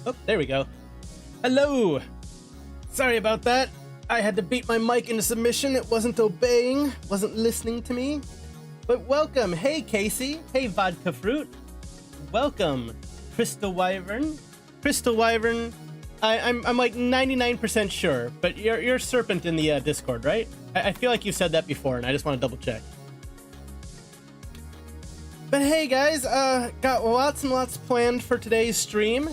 Oh, there we go. Hello! Sorry about that. I had to beat my mic into submission. It wasn't obeying, wasn't listening to me. But welcome. Hey, Casey. Hey, Vodka Fruit. Welcome, Crystal Wyvern. Crystal Wyvern, I'm like 99% sure, but you're Serpent in the Discord, right? I feel like you said that before, and I just want to double check. But hey, guys, got lots and lots planned for today's stream.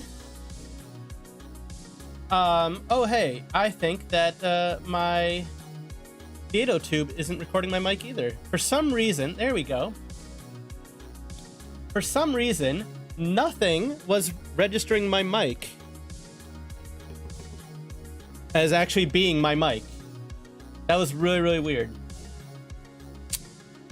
Oh hey, I think that my GameDev isn't recording my mic either. For some reason, there we go. For some reason, nothing was registering my mic as actually being my mic. That was really, really weird.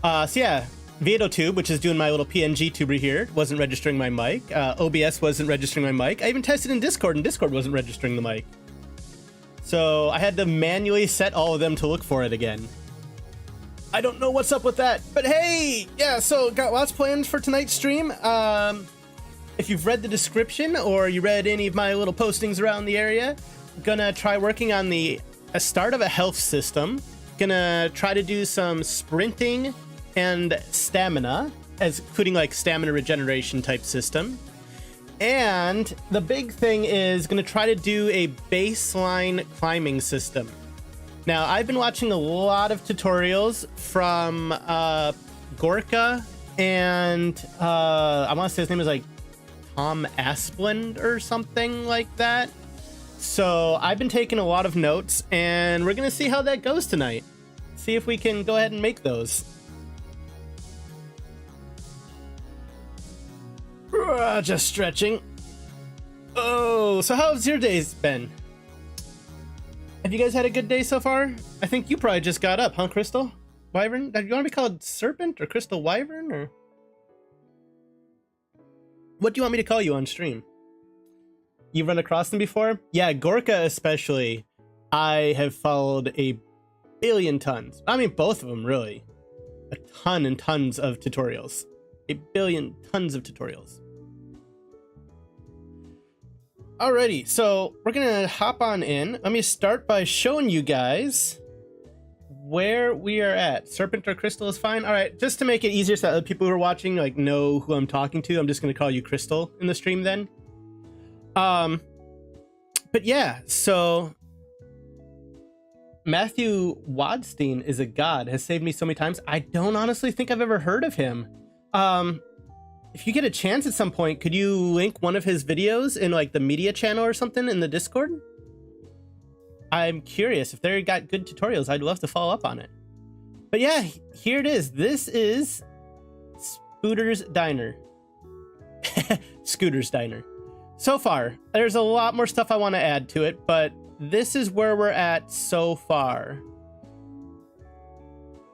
So yeah, GameDev, which is doing my little PNGTuber here, wasn't registering my mic. OBS wasn't registering my mic. I even tested in Discord, and Discord wasn't registering the mic. So I had to manually set all of them to look for it again. I don't know what's up with that, but hey, yeah, so got lots planned for tonight's stream. If you've read the description or you read any of my little postings around the area, gonna try working on the start of a health system. Gonna try to do some sprinting and stamina, as including like stamina regeneration type system. And the big thing is gonna try to do a baseline climbing system. Now, I've been watching a lot of tutorials from Gorka and I want to say his name is like Tom Asplund or something like that. So I've been taking a lot of notes, and we're gonna see how that goes tonight. See if we can go ahead and make those. Just stretching. Oh, so how's your days been? Have you guys had a good day so far? I think you probably just got up, huh, Crystal Wyvern? Do you want to be called Serpent or Crystal Wyvern, or what do you want me to call you on stream? You've run across them before? Yeah, Gorka especially. I have followed a billion tons. I mean, both of them, really. A ton and tons of tutorials. A billion tons of tutorials. Alrighty, so we're gonna hop on in. Let me start by showing you guys where we are at. Serpent or Crystal is fine. All right, just to make it easier so that other people who are watching like know who I'm talking to, I'm just gonna call you Crystal in the stream then. But yeah, so Matthew Wadstein is a god, has saved me so many times. I don't honestly think I've ever heard of him. If you get a chance at some point, could you link one of his videos in like the media channel or something in the Discord? I'm curious if they got good tutorials. I'd love to follow up on it. But yeah, here it is. This is Scooter's Diner. Scooter's Diner. So far, there's a lot more stuff I want to add to it, but this is where we're at so far.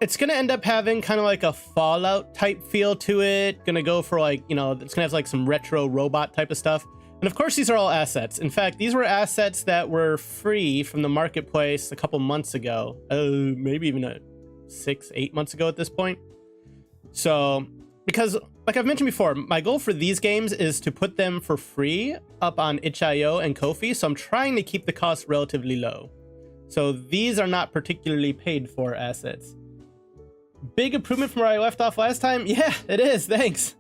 It's going to end up having kind of like a Fallout type feel to it. Going to go for like, you know, it's going to have like some retro robot type of stuff. And of course, these are all assets. In fact, these were assets that were free from the marketplace a couple months ago. Maybe even 6-8 months ago at this point. So, because like I've mentioned before, my goal for these games is to put them for free up on itch.io and Ko-fi. So I'm trying to keep the cost relatively low. So these are not particularly paid for assets. Big improvement from where I left off last time. Yeah, it is. Thanks.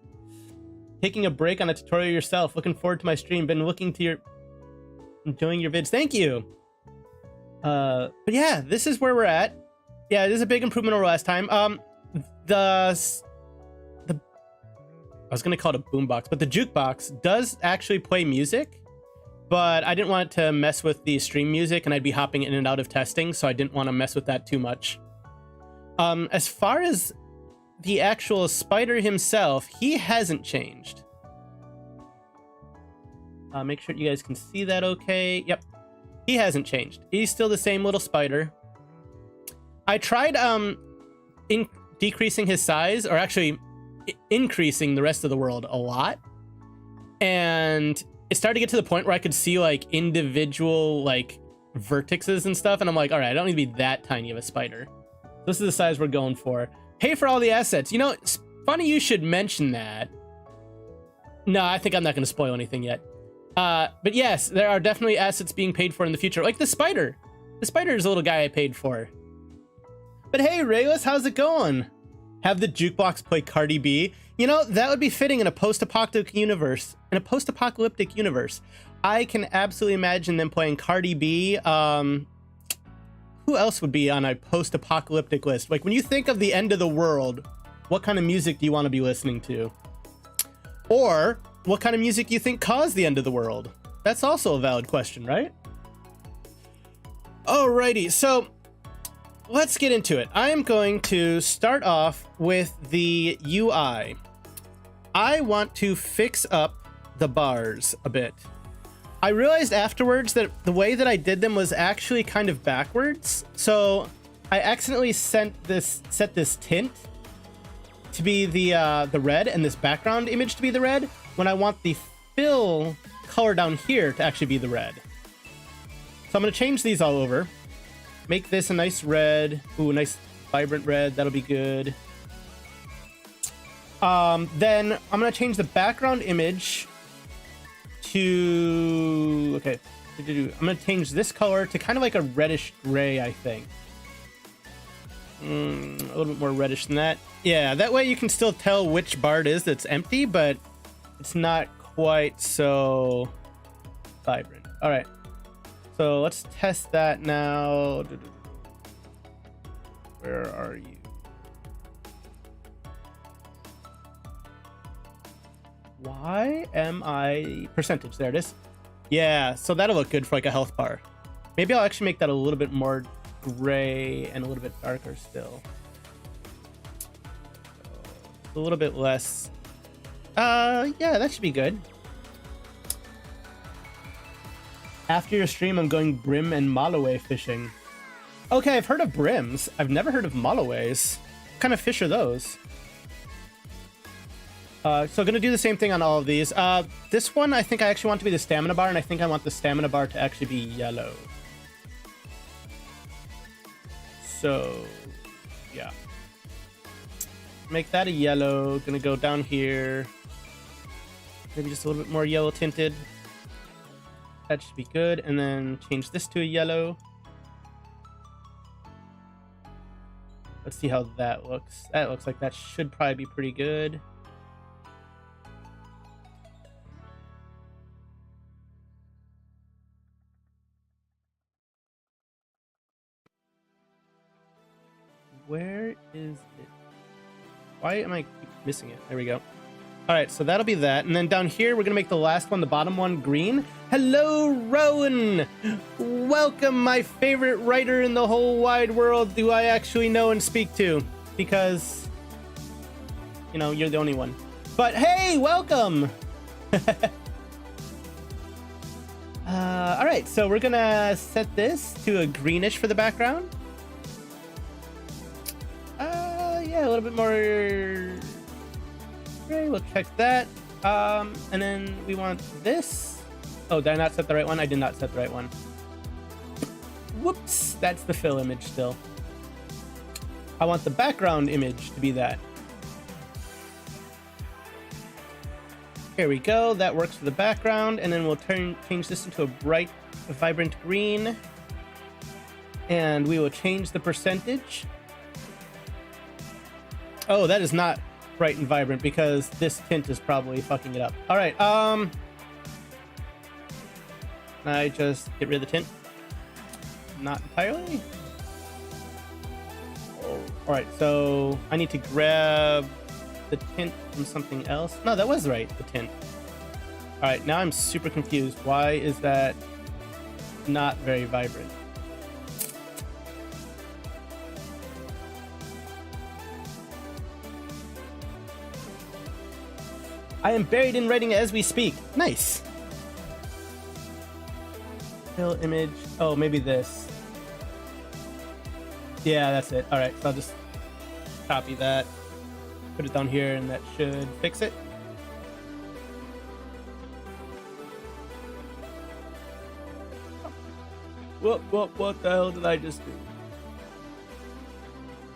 Taking a break on a tutorial yourself. Looking forward to my stream. Been looking to enjoying your vids. Thank you. But yeah, this is where we're at. Yeah, it is a big improvement over last time. I was gonna call it a boombox, but the jukebox does actually play music, but I didn't want it to mess with the stream music, and I'd be hopping in and out of testing, so I didn't want to mess with that too much. As far as the actual spider himself, he hasn't changed. Make sure you guys can see that okay. Yep, he hasn't changed. He's still the same little spider. I tried decreasing his size, or actually increasing the rest of the world a lot, and it started to get to the point where I could see like individual like vertexes and stuff, and I'm like, all right, I don't need to be that tiny of a spider. This is the size we're going for. Pay for all the assets. You know, it's funny you should mention that. No, I think I'm not going to spoil anything yet. But yes, there are definitely assets being paid for in the future, like the spider. The spider is a little guy I paid for. But hey, Raelice, how's it going? Have the jukebox play Cardi B? You know, that would be fitting in a post-apocalyptic universe. In a post-apocalyptic universe, I can absolutely imagine them playing Cardi B. Who else would be on a post-apocalyptic list? Like, when you think of the end of the world, what kind of music do you want to be listening to? Or what kind of music do you think caused the end of the world? That's also a valid question, right? Alrighty, so let's get into it. I am going to start off with the UI. I want to fix up the bars a bit. I realized afterwards that the way that I did them was actually kind of backwards. So I accidentally set this tint to be the red and this background image to be the red, when I want the fill color down here to actually be the red. So I'm going to change these all over. Make this a nice red. Ooh, a nice vibrant red. That'll be good. Then I'm going to change the background image to... Okay. I'm going to change this color to kind of like a reddish gray, I think. A little bit more reddish than that. Yeah, that way you can still tell which bar it is that's empty, but it's not quite so vibrant. All right. So let's test that now. Where are you? Why am I... Percentage, there it is. Yeah, so that'll look good for like a health bar. Maybe I'll actually make that a little bit more gray and a little bit darker still. So a little bit less. Yeah, that should be good. After your stream, I'm going brim and Maloway fishing. Okay, I've heard of brims. I've never heard of Malaways. What kind of fish are those? So gonna do the same thing on all of these. This one, I think I actually want to be the stamina bar, and I think I want the stamina bar to actually be yellow. So, yeah. Make that a yellow. Gonna go down here. Maybe just a little bit more yellow tinted. That should be good. And then change this to a yellow. Let's see how that looks. That looks like that should probably be pretty good. Where is it? Why am I missing it? There we go. All right, so that'll be that. And then down here, we're going to make the last one, the bottom one, green. Hello, Rowan. Welcome, my favorite writer in the whole wide world do I actually know and speak to. Because, you know, you're the only one. But hey, welcome. All right, so we're going to set this to a greenish for the background. Yeah, a little bit more. Okay, we'll check that. And then we want this. Oh, did I not set the right one? I did not set the right one. Whoops, that's the fill image still. I want the background image to be that. Here we go, that works for the background, and then we'll change this into a bright, vibrant green. And we will change the percentage. Oh, that is not bright and vibrant because this tint is probably fucking it up. All right, I just get rid of the tint. Not entirely. Oh, all right, so I need to grab the tint from something else. No, that was right, the tint. All right, now I'm super confused. Why is that not very vibrant? I am buried in writing as we speak. Nice. Fill image. Oh, maybe this. Yeah, that's it. All right, so I'll just copy that, put it down here, and that should fix it. What the hell did I just do?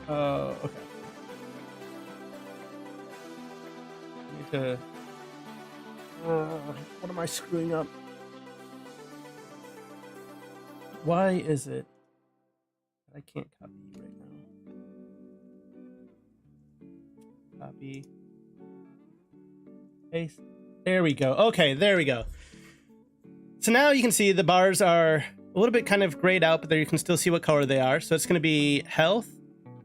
Okay. I need to... what am I screwing up? Why is it? I can't copy right now. Copy. Paste. There we go. Okay, there we go. So now you can see the bars are a little bit kind of grayed out, but there you can still see what color they are. So it's going to be health,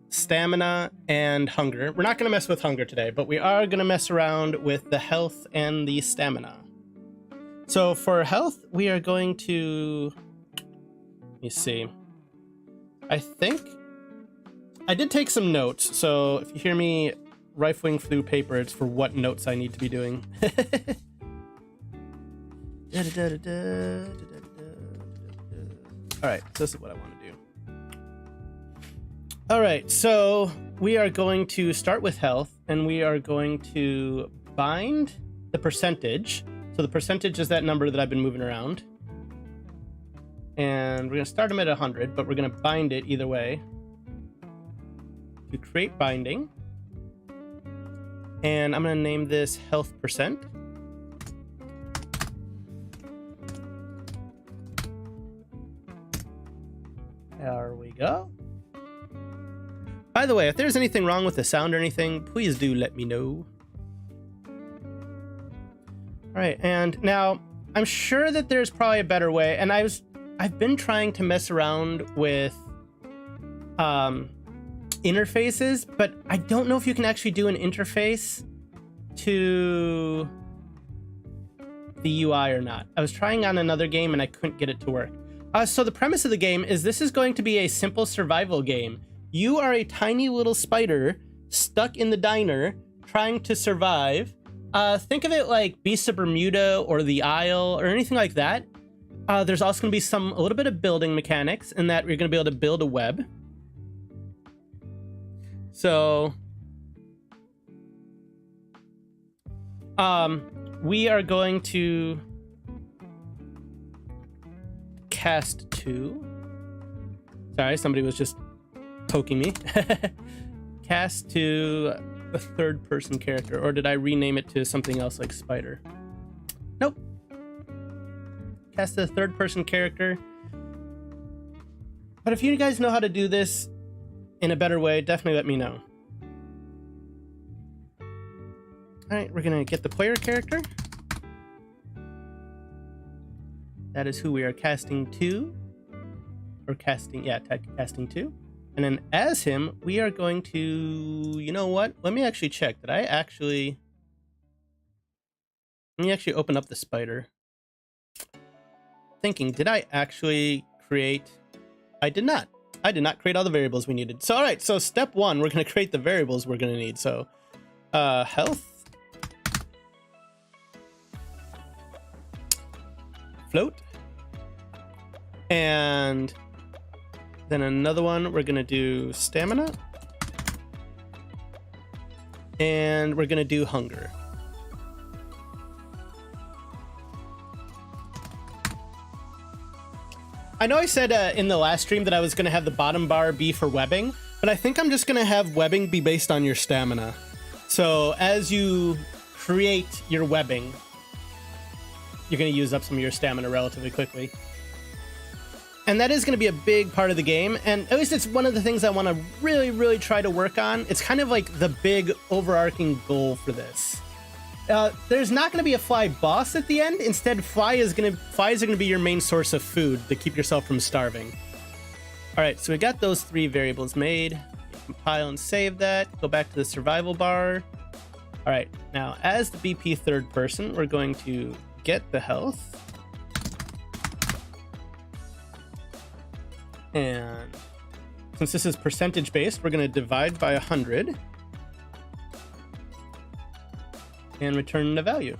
stamina, and hunger. We're not going to mess with hunger today, but we are going to mess around with the health and the stamina. So for health, we are going to... Let me see. I think I did take some notes, so if you hear me rifling through paper, it's for what notes I need to be doing. All right, so this is what I want to do. All right, so we are going to start with health, and we are going to bind the percentage. So the percentage is that number that I've been moving around. And we're going to start them at 100, but we're going to bind it either way. To create binding. And I'm going to name this health percent. There we go. By the way, if there's anything wrong with the sound or anything, please do let me know. All right, and now I'm sure that there's probably a better way, and I've been trying to mess around with interfaces, but I don't know if you can actually do an interface to the UI or not. I was trying on another game and I couldn't get it to work. So the premise of the game is this is going to be a simple survival game. You are a tiny little spider stuck in the diner trying to survive. Think of it like Beasts of Bermuda or The Isle or anything like that. There's also going to be a little bit of building mechanics in that you're going to be able to build a web. So, we are going to cast 2. Sorry, somebody was just poking me. Cast to a third-person character, or did I rename it to something else like Spider? Nope. Cast a third-person character. But if you guys know how to do this in a better way, definitely let me know. All right, we're gonna get the player character. That is who we are casting to, or casting to. And then as him, we are going to, you know what? Let me actually check. Let me actually open up the spider. Thinking, did I actually create? I did not. I did not create all the variables we needed. So, all right, so step 1, we're going to create the variables we're going to need. So, health, float, and then another one, we're going to do stamina, and we're going to do hunger. I know I said in the last stream that I was going to have the bottom bar be for webbing, but I think I'm just going to have webbing be based on your stamina. So as you create your webbing, you're going to use up some of your stamina relatively quickly. And that is going to be a big part of the game, and at least it's one of the things I want to really, really try to work on. It's kind of like the big overarching goal for this. There's not going to be a fly boss at the end. Instead, flies are going to be your main source of food to keep yourself from starving. All right, so we got those 3 variables made. Compile and save that. Go back to the survival bar. All right, now as the BP third person, we're going to get the health. And since this is percentage based, we're going to divide by 100. And return the value.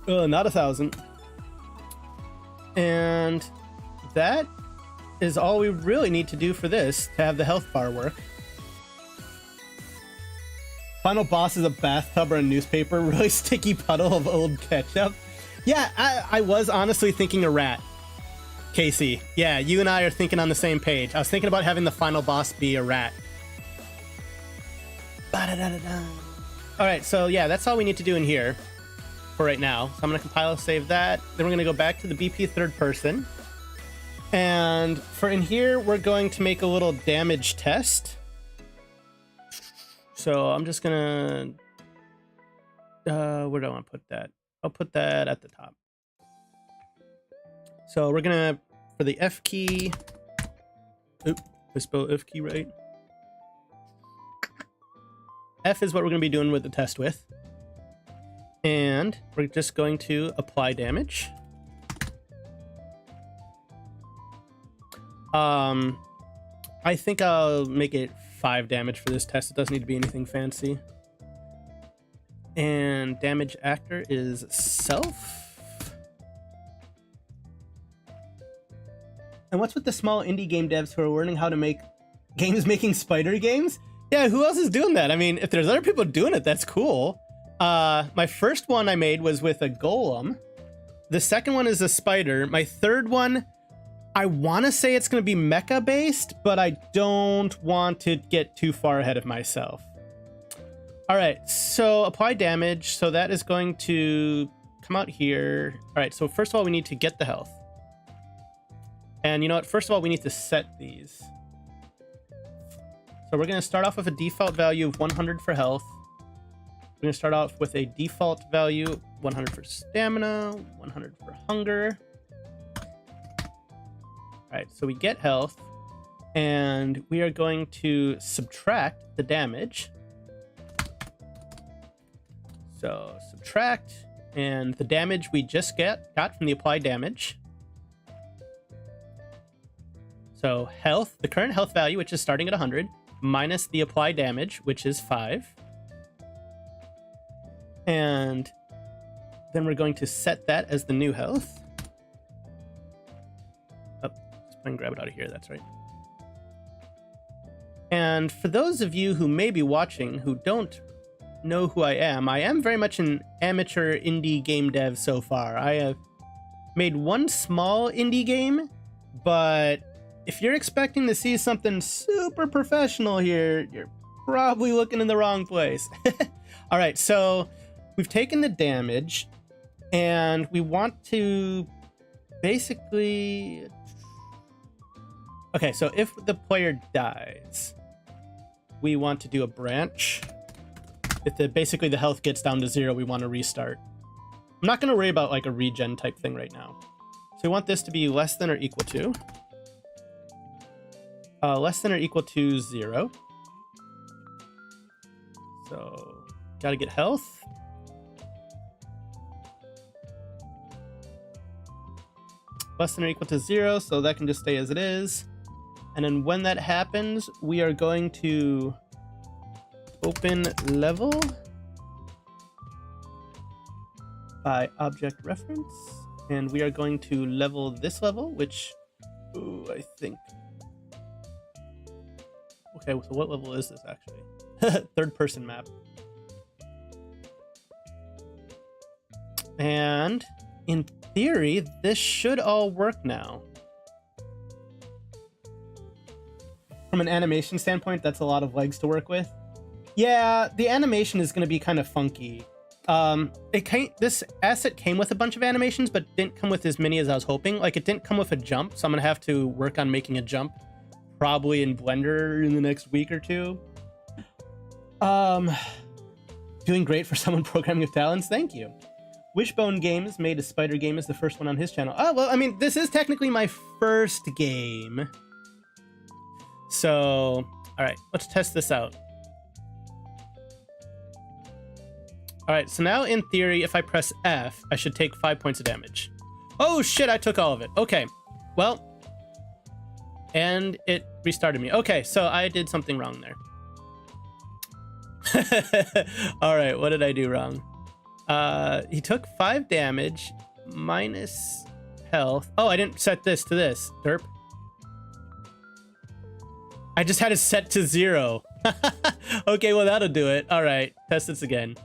Not 1,000. And that is all we really need to do for this to have the health bar work. Final boss is a bathtub or a newspaper, really sticky puddle of old ketchup. Yeah, I was honestly thinking a rat. Casey, yeah, you and I are thinking on the same page. I was thinking about having the final boss be a rat. All right, so yeah, that's all we need to do in here. for right now. So I'm going to compile, save that. Then we're going to go back to the BP third person. And for in here, we're going to make a little damage test. So I'm just going to, where do I want to put that? I'll put that at the top. So we're going to, for the F key, oop, I spell F key right. F is what we're going to be doing with the test with. And we're just going to apply damage. I think I'll make it 5 damage for this test. It doesn't need to be anything fancy. And damage actor is self. And what's with the small indie game devs who are learning how to make games making spider games? Yeah, who else is doing that? I mean, if there's other people doing it, that's cool. My first one I made was with a golem. The second one is a spider. My third one, I want to say it's going to be mecha based, but I don't want to get too far ahead of myself. All right, so apply damage. So that is going to come out here. All right, so first of all, we need to get the health. And you know what? First of all, we need to set these. So we're going to start off with a default value of 100 for health. We're going to start off with a default value, 100 for stamina, 100 for hunger. All right, so we get health, and we are going to subtract the damage. So subtract, and the damage we just got from the applied damage. So health, the current health value, which is starting at 100, minus the applied damage, which is 5. And then we're going to set that as the new health. Oh, let's try and grab it out of here. That's right. And for those of you who may be watching who don't know who I am very much an amateur indie game dev so far. I have made one small indie game, but if you're expecting to see something super professional here, you're probably looking in the wrong place. All right, so we've taken the damage, and we want to basically... Okay, so if the player dies, we want to do a branch. If basically the health gets down to 0, we want to restart. I'm not going to worry about like a regen type thing right now. So we want this to be less than or equal to. Less than or equal to 0. So, gotta get health. Less than or equal to 0, so that can just stay as it is. And then when that happens, we are going to open level by object reference. And we are going to level this level, which, ooh, I think... Okay, so what level is this actually? Third person map. And in theory, this should all work now. From an animation standpoint, that's a lot of legs to work with. Yeah, the animation is going to be kind of funky. This asset came with a bunch of animations, but didn't come with as many as I was hoping. Like, it didn't come with a jump, so I'm going to have to work on making a jump. Probably in Blender in the next week or two. Doing great for someone programming with talents. Thank you. Wishbone Games made a spider game as the first one on his channel. Oh, well, I mean, this is technically my first game. So, all right, let's test this out. All right, so now in theory, if I press F, I should take 5 points of damage. Oh shit, I took all of it. Okay, well, and it restarted me. Okay, so I did something wrong there. All right, what did I do wrong? He took 5 damage minus health. Oh, I didn't set this to this. Derp. I just had it set to 0. Okay, well, that'll do it. All right, test this again.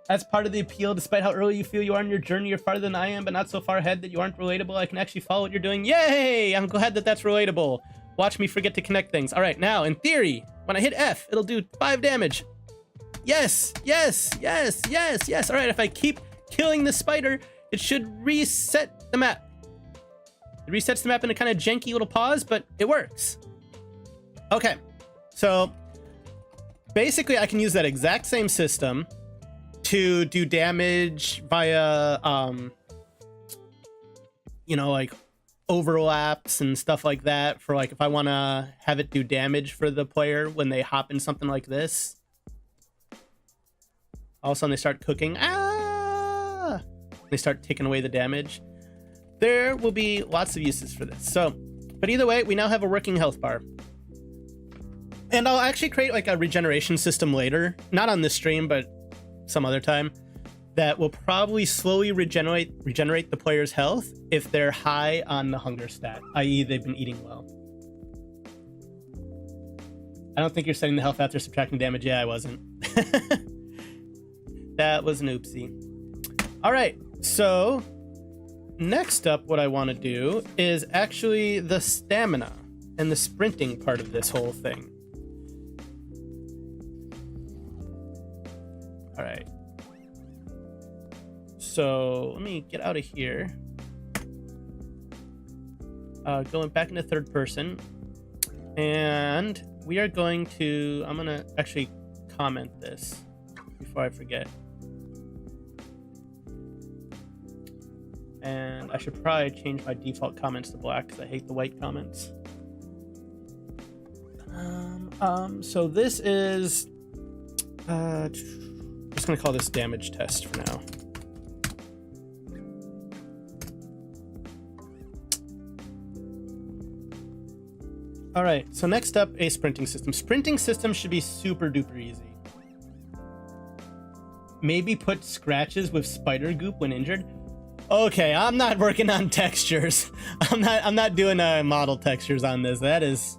That's part of the appeal. Despite how early you feel you are in your journey, you're farther than I am, but not so far ahead that you aren't relatable. I can actually follow what you're doing. Yay! I'm glad that that's relatable. Watch me forget to connect things. All right, now, in theory, when I hit F, it'll do 5 damage. Yes, yes, yes, yes, yes. All right, if I keep killing the spider, it should reset the map. It resets the map in a kind of janky little pause, but it works. Okay, so basically I can use that exact same system to do damage via, you know, like overlaps and stuff like that for like if I want to have it do damage for the player when they hop in something like this. All of a sudden they start cooking. Ah! They start taking away the damage. There will be lots of uses for this. So, but either way, we now have a working health bar. And I'll actually create like a regeneration system later, not on this stream, but some other time, that will probably slowly regenerate the player's health if they're high on the hunger stat, i.e. they've been eating well. I don't think you're setting the health after subtracting damage. Yeah, I wasn't. That was an oopsie. All right, so next up, what I want to do is actually the stamina and the sprinting part of this whole thing. All right. So let me get out of here. Going back into third person. And we are going to, I'm going to actually comment this before I forget. And I should probably change my default comments to black because I hate the white comments. So this is, I'm just going to call this damage test for now. All right, so next up, a sprinting system. Sprinting system should be super duper easy. Maybe put scratches with spider goop when injured. Okay, I'm not working on textures. I'm not doing model textures on this. That is,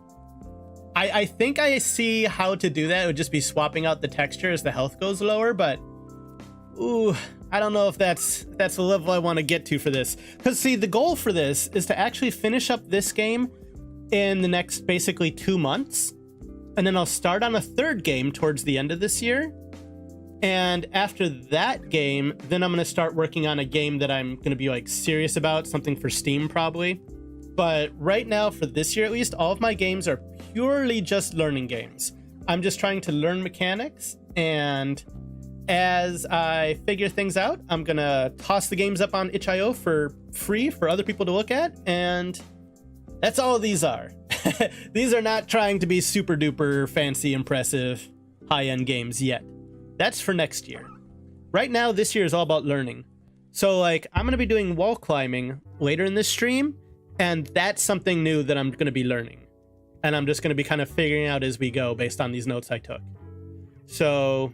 I think I see how to do that. It would just be swapping out the texture as the health goes lower, but ooh, I don't know if that's the level I want to get to for this. Because see, the goal for this is to actually finish up this game in the next basically 2 months, and then I'll start on a third game towards the end of this year. And after that game, then I'm going to start working on a game that I'm going to be like serious about, something for Steam probably. But right now, for this year at least, all of my games are purely just learning games. I'm just trying to learn mechanics, and as I figure things out, I'm going to toss the games up on itch.io for free for other people to look at, and that's all these are. These are not trying to be super duper fancy, impressive, high-end games yet. That's for next year. Right now, this year is all about learning. So like, I'm going to be doing wall climbing later in this stream, and that's something new that I'm going to be learning. And I'm just going to be kind of figuring out as we go based on these notes I took. So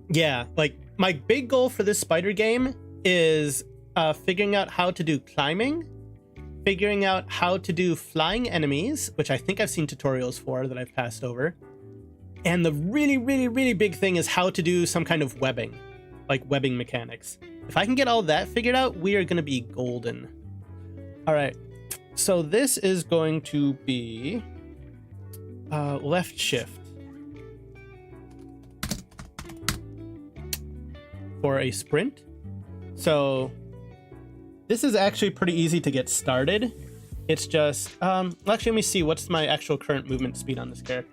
yeah, like my big goal for this spider game is figuring out how to do climbing, figuring out how to do flying enemies, which I think I've seen tutorials for that I've passed over. And the really, really, really big thing is how to do some kind of webbing, like webbing mechanics. If I can get all that figured out, we are going to be golden. All right, so this is going to be left shift for a sprint. So this is actually pretty easy to get started. It's just, actually, let me see, what's my actual current movement speed on this character?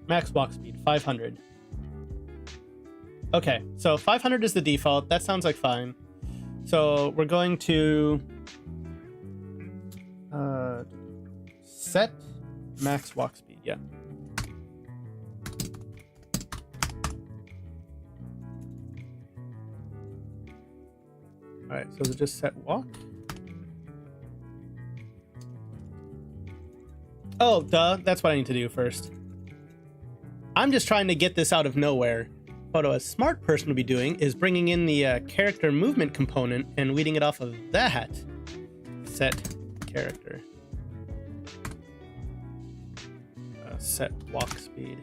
Max walk speed, 500. Okay, so 500 is the default. That sounds like fine. So we're going to set max walk speed, yeah. All right, so we'll just set walk. Oh, duh, that's what I need to do first. I'm just trying to get this out of nowhere. What a smart person would be doing is bringing in the character movement component and leading it off of that. Set character. Set walk speed.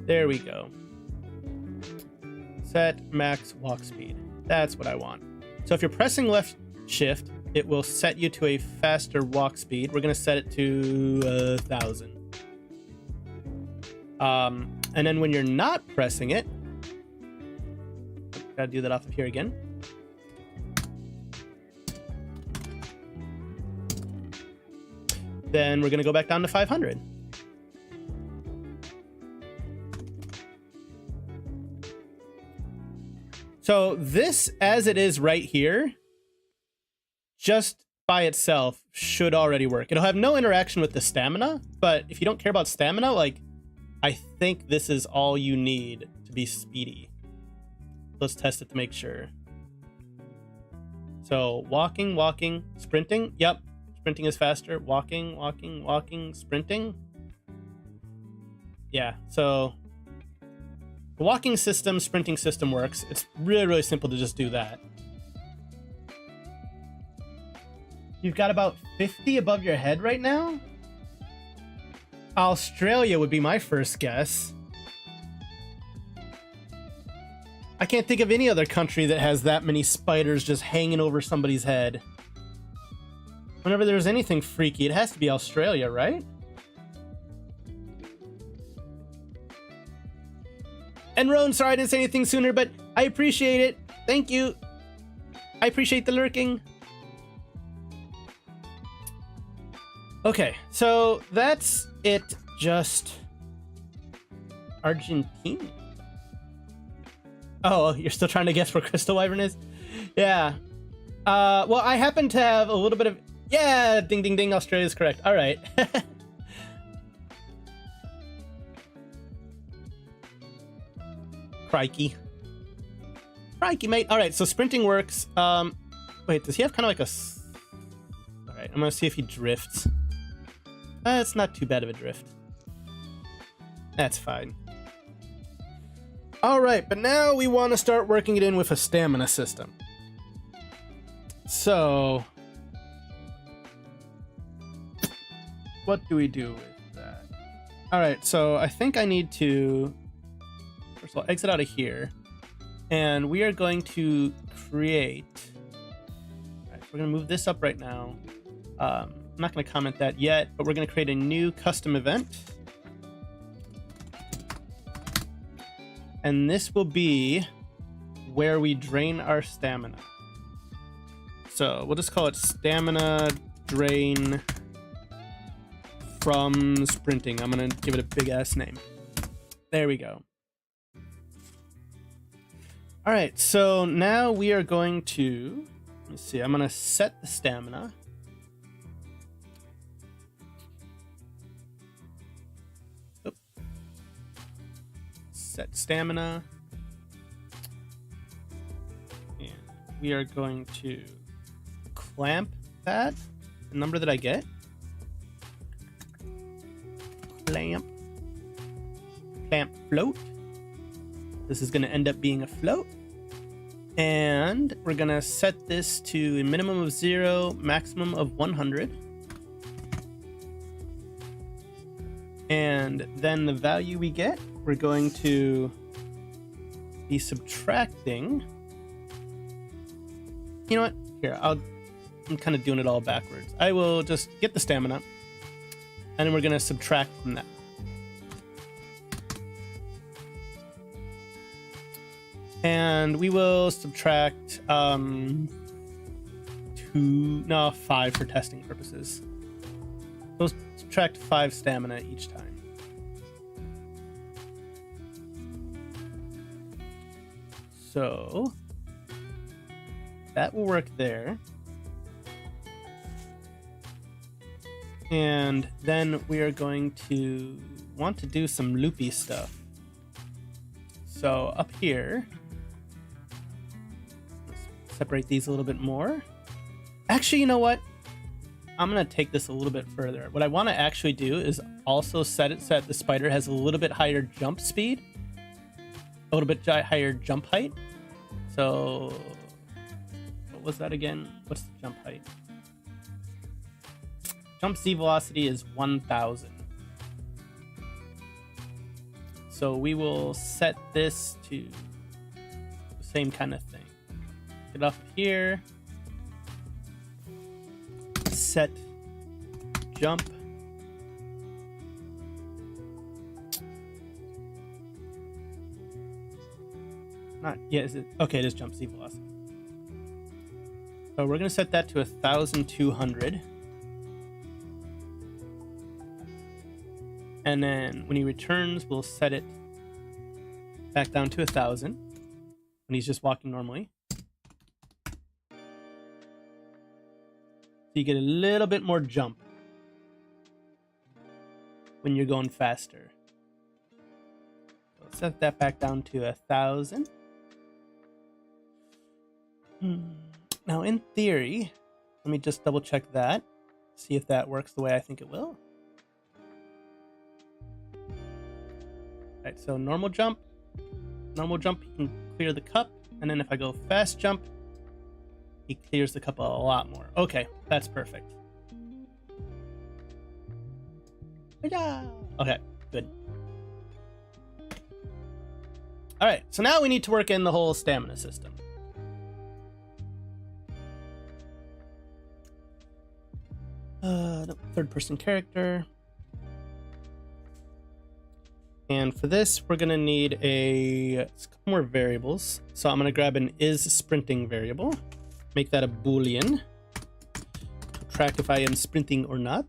There we go. Set max walk speed. That's what I want. So if you're pressing left shift, it will set you to a faster walk speed. We're going to set it to 1,000. And then when you're not pressing it, gotta do that off of here again. Then we're going to go back down to 500. So this, as it is right here, just by itself should already work. It'll have no interaction with the stamina, but if you don't care about stamina, like, I think this is all you need to be speedy. Let's test it to make sure. So walking, walking, sprinting. Yep, sprinting is faster. Walking, walking, walking, sprinting. Yeah, so the walking system, sprinting system works. It's really, really simple to just do that. You've got about 50 above your head right now? Australia would be my first guess. I can't think of any other country that has that many spiders just hanging over somebody's head. Whenever there's anything freaky, it has to be Australia, right? And Roan, sorry I didn't say anything sooner, but I appreciate it. Thank you. I appreciate the lurking. Okay, so that's it. Just Argentina. Oh, you're still trying to guess where Crystal Wyvern is? Yeah. Well, I happen to have a little bit of... Yeah, ding, ding, ding. Australia's correct. All right. Crikey. Crikey, mate. All right, so sprinting works. Wait, does he have kind of like a... All right, I'm going to see if he drifts. It's not too bad of a drift. That's fine. All right, but now we want to start working it in with a stamina system. So, what do we do with that? All right, so I think I need to, first of all, exit out of here. And we are going to create, all right, we're going to move this up right now. I'm not going to comment that yet, but we're going to create a new custom event. And this will be where we drain our stamina. So we'll just call it stamina drain from sprinting. I'm going to give it a big ass name. There we go. All right, so now we are going to, let's see, I'm going to set the stamina. Set stamina, and we are going to clamp that, the number that I get, clamp float. This is going to end up being a float, and we're going to set this to a minimum of 0, maximum of 100. And then the value we get, we're going to be subtracting. You know what? Here, I'm kind of doing it all backwards. I will just get the stamina, and then we're going to subtract from that. And we will subtract 5 for testing purposes. We'll subtract 5 stamina each time. So that will work there. And then we are going to want to do some loopy stuff. So up here, let's separate these a little bit more. Actually, you know what? I'm going to take this a little bit further. What I want to actually do is also set it so that the spider has a little bit higher jump speed. A little bit higher jump height. So, what was that again? What's the jump height? Jump Z velocity is 1,000. So we will set this to the same kind of thing. it off of here. Set jump. Not, yeah, is it? Okay, it is jump Z velocity. So we're gonna set that to 1,200. And then when he returns, we'll set it back down to 1,000 when he's just walking normally. So you get a little bit more jump when you're going faster. So set that back down to 1,000. Now, in theory, let me just double check that, see if that works the way I think it will. All right, so normal jump, he can clear the cup, and then if I go fast jump, he clears the cup a lot more. Okay, that's perfect. Okay, good. All right, so now we need to work in the whole stamina system. Third-person character. And for this, we're gonna need a couple more variables. So I'm gonna grab an is sprinting variable, make that a boolean to track if I am sprinting or not.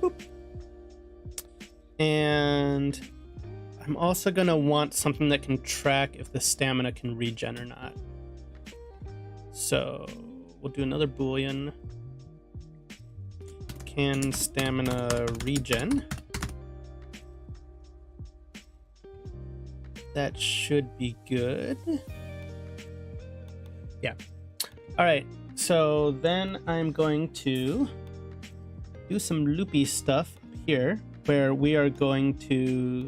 Boop. And I'm also gonna want something that can track if the stamina can regen or not. So we'll do another boolean. Can stamina regen? That should be good. Yeah. All right. So then I'm going to do some loopy stuff here where we are going to...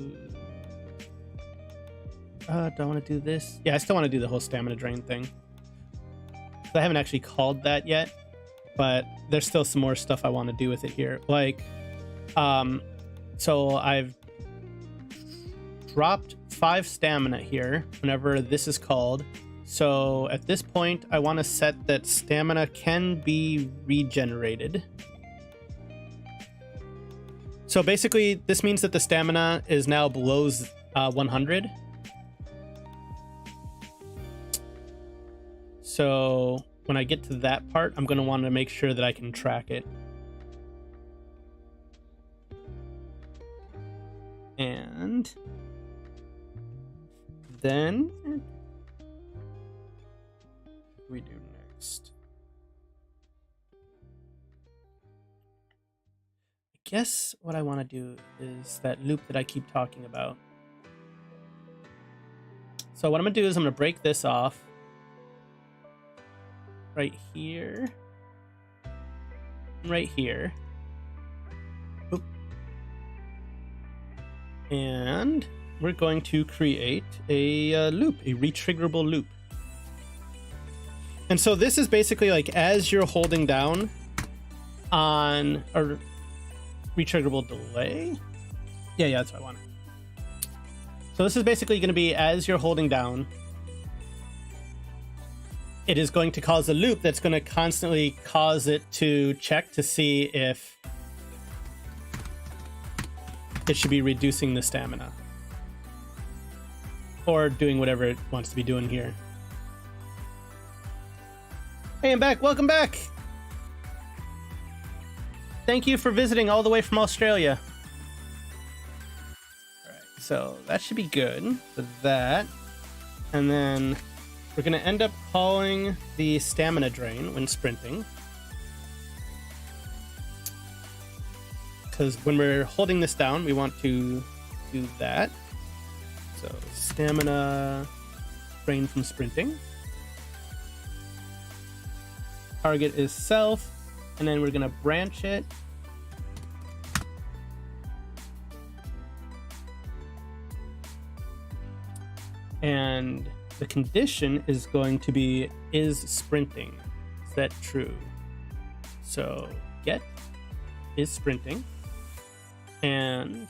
do I want to do this? Yeah, I still want to do the whole stamina drain thing. I haven't actually called that yet, but there's still some more stuff I want to do with it here. Like, so I've dropped 5 stamina here whenever this is called. So at this point, I want to set that stamina can be regenerated. So basically, this means that the stamina is now below 100. So when I get to that part, I'm going to want to make sure that I can track it. And then what do we do next? I guess what I want to do is that loop that I keep talking about. So what I'm going to do is I'm going to break this off right here, right here. Oop. And we're going to create a loop, a retriggerable loop. And so this is basically like as you're holding down on a retriggerable delay. Yeah, that's what I wanted. So this is basically going to be as you're holding down, it is going to cause a loop that's going to constantly cause it to check to see if it should be reducing the stamina or doing whatever it wants to be doing here. Hey, I'm back. Welcome back. Thank you for visiting all the way from Australia. All right, so that should be good for that. And then we're going to end up calling the stamina drain when sprinting. Because when we're holding this down, we want to do that. So stamina drain from sprinting. Target is self, and then we're going to branch it. And the condition is going to be is sprinting. Is that true? So get is sprinting. And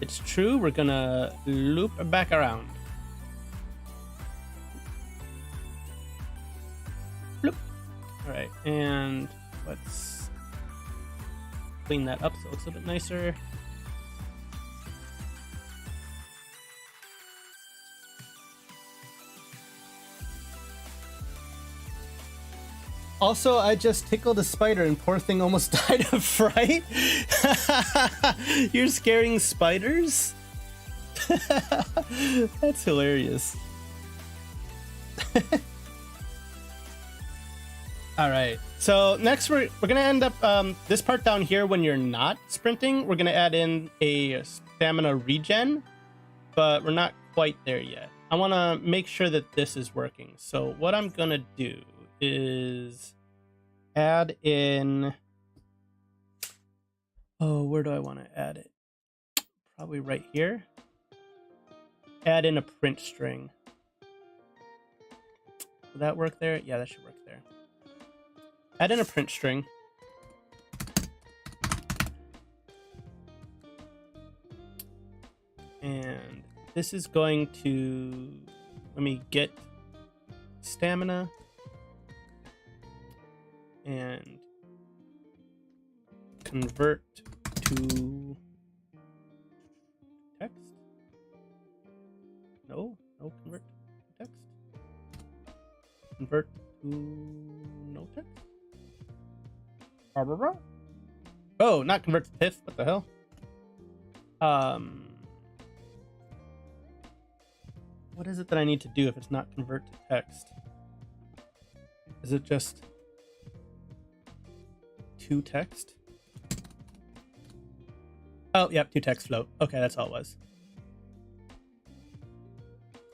it's true, we're gonna loop back around. Bloop. All right, and let's clean that up so it looks a bit nicer. Also, I just tickled a spider and poor thing almost died of fright. You're scaring spiders? That's hilarious. All right, so next we're gonna end up this part down here. When you're not sprinting, we're gonna add in a stamina regen, but we're not quite there yet. I want to make sure that this is working. So what I'm gonna do is add in, oh, where do I want to add it? Probably right here. Add in a print string. Will that work there? Yeah, that should work there. Add in a print string. And this is going to, let me get stamina and convert to text. No, convert to text. Convert to no text. Oh, not convert to TIFF. What the hell? What is it that I need to do if it's not convert to text? Is it just to text? Oh, yep, to text float. Okay, that's all it was.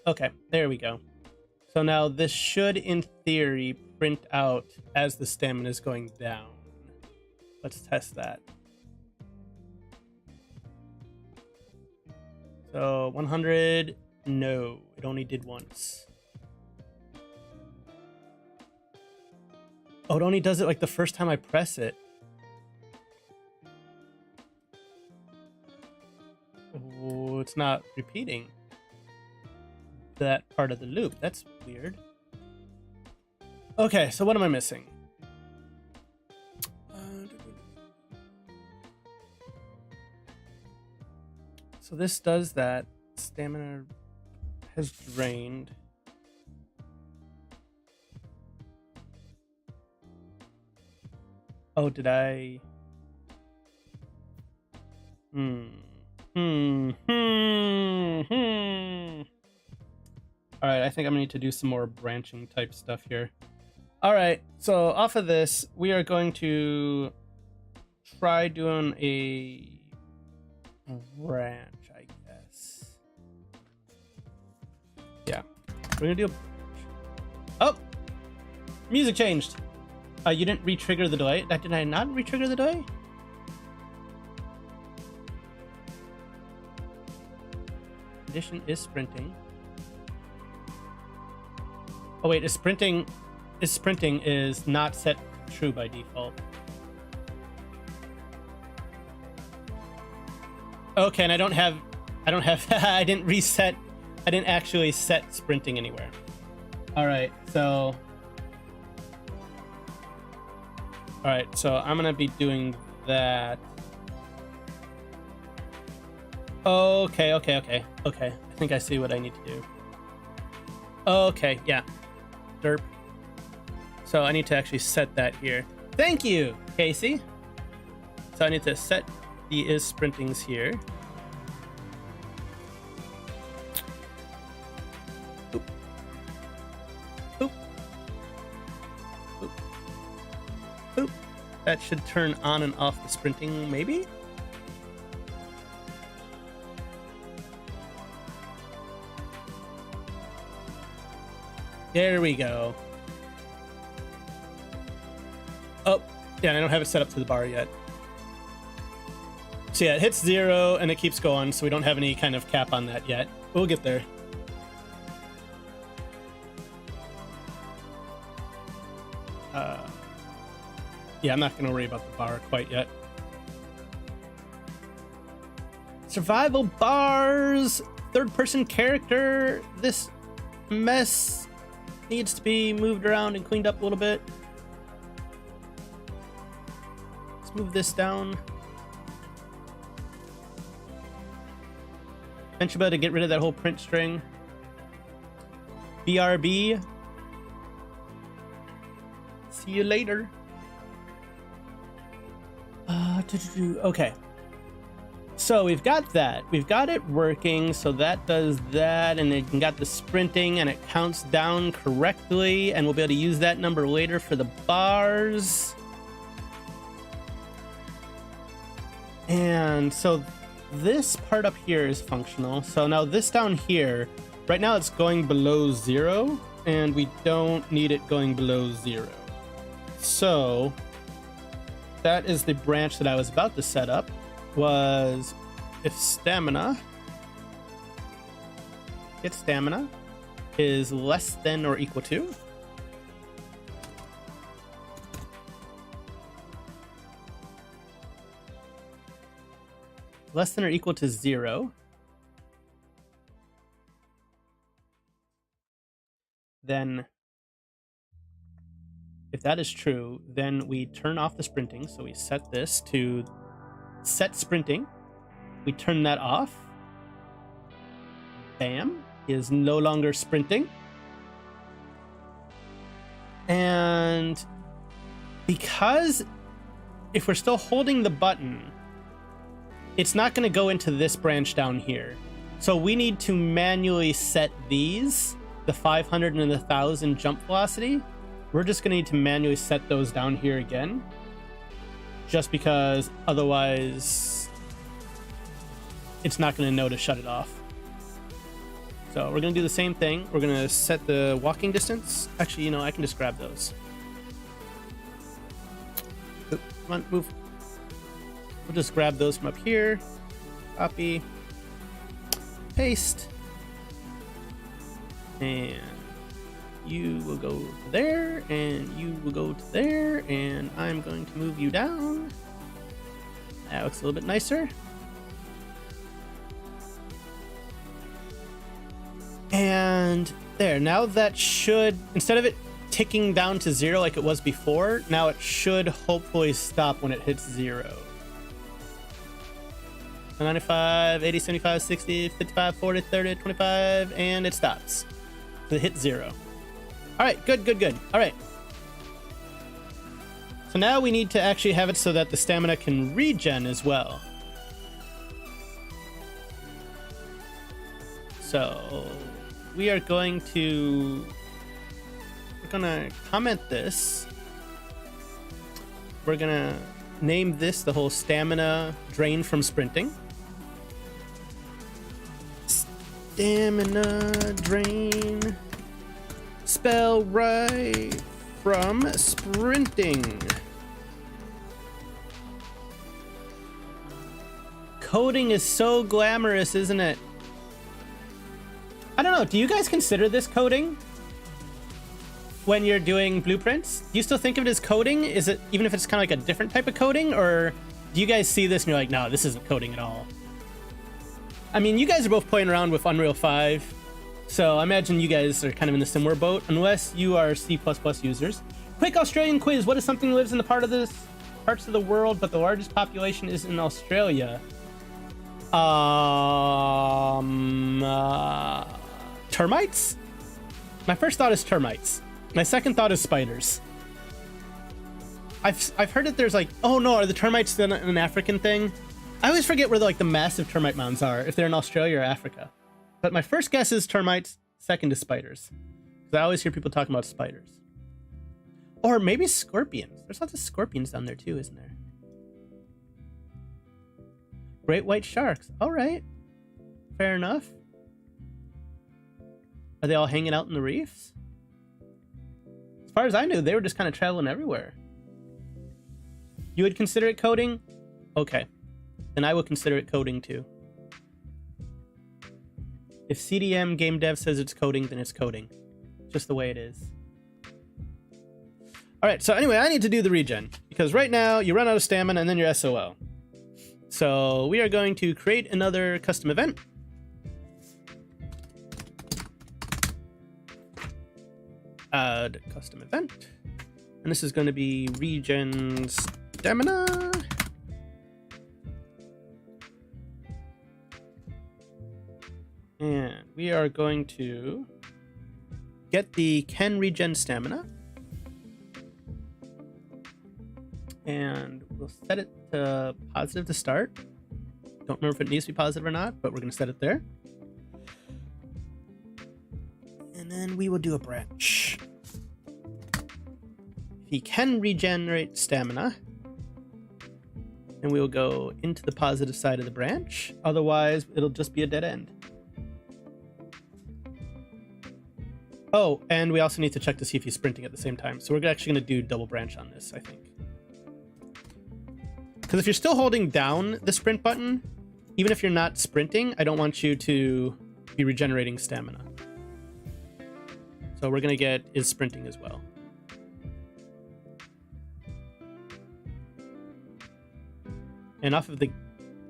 Okay, there we go. So now this should, in theory, print out as the stamina is going down. Let's test that. So 100, no, it only did once. Oh, it only does it like the first time I press it. Oh, it's not repeating that part of the loop. That's weird. Okay, so what am I missing? So this does that. Stamina has drained. Oh, did I? All right, I think I'm gonna need to do some more branching type stuff here. All right, so off of this, we are going to try doing a branch, I guess. Yeah, we're gonna do a branch. Oh, music changed. You didn't re-trigger the delay. Did I not re-trigger the delay? Condition is sprinting. Oh wait, is sprinting is not set true by default. Okay, and I don't have I didn't actually set sprinting anywhere. All right, so I'm gonna be doing that. Okay. I think I see what I need to do. Okay, yeah. Derp. So I need to actually set that here. Thank you, Casey. So I need to set the is sprintings here. Boop. Boop. Boop. Boop. That should turn on and off the sprinting, maybe? There we go. Oh, yeah, I don't have it set up to the bar yet. So yeah, it hits 0 and it keeps going, so we don't have any kind of cap on that yet. We'll get there. Yeah, I'm not going to worry about the bar quite yet. Survival bars, third-person character. This mess needs to be moved around and cleaned up a little bit. Let's move this down. Eventually to get rid of that whole print string. BRB. See you later. Okay. So we've got that. We've got it working. So that does that. And it got the sprinting and it counts down correctly. And we'll be able to use that number later for the bars. And so this part up here is functional. So now this down here, right now it's going below 0. And we don't need it going below 0. So that is the branch that I was about to set up. Was if stamina is less than or equal to less than or equal to 0, then if that is true, then we turn off the sprinting. So we set this to set sprinting. We turn that off. Bam. He is no longer sprinting. And because if we're still holding the button, it's not going to go into this branch down here. So we need to manually set these, the 500 and the 1000 jump velocity. We're just going to need to manually set those down here again. Just because otherwise it's not going to know to shut it off. So we're going to do the same thing. We're going to set the walking distance. Actually, you know, I can just grab those. Come on, move. We'll just grab those from up here. Copy. Paste. And you will go to there, and you will go to there, and I'm going to move you down. That looks a little bit nicer. And there, now that should, instead of it ticking down to 0 like it was before, now it should hopefully stop when it hits 0. 95, 80, 75, 60, 55, 40, 30, 25, and it stops. So it hits 0. All right, good. All right. So now we need to actually have it so that the stamina can regen as well. So we are going to, we're gonna comment this. We're gonna name this the whole stamina drain from sprinting. Stamina drain. Spell right from sprinting. Coding is so glamorous, isn't it? I don't know. Do you guys consider this coding when you're doing blueprints? Do you still think of it as coding? Is it, even if it's kind of like a different type of coding, or do you guys see this and you're like, no, this isn't coding at all? I mean, you guys are both playing around with Unreal 5. So I imagine you guys are kind of in a similar boat, unless you are C++ users. Quick Australian quiz. What is something that lives in the parts of the world, but the largest population is in Australia? Termites? My first thought is termites. My second thought is spiders. I've heard that there's like, oh no, are the termites an African thing? I always forget where like the massive termite mounds are, if they're in Australia or Africa. But my first guess is termites, second is spiders. Because I always hear people talking about spiders. Or maybe scorpions. There's lots of scorpions down there too, isn't there? Great white sharks. All right. Fair enough. Are they all hanging out in the reefs? As far as I knew, they were just kind of traveling everywhere. You would consider it coding? Okay. Then I will consider it coding too. If CDM GameDev says it's coding, then it's coding. Just the way it is. All right, so anyway, I need to do the regen. Because right now, you run out of stamina and then you're SOL. so we are going to create another custom event. Add custom event. And this is going to be regen stamina. And we are going to get the can regen stamina. And we'll set it to positive to start. Don't remember if it needs to be positive or not, but we're going to set it there. And then we will do a branch. He can regenerate stamina. And we will go into the positive side of the branch. Otherwise, it'll just be a dead end. Oh, and we also need to check to see if he's sprinting at the same time. So we're actually going to do double branch on this, I think. Because if you're still holding down the sprint button, even if you're not sprinting, I don't want you to be regenerating stamina. So we're going to get is sprinting as well. And off of the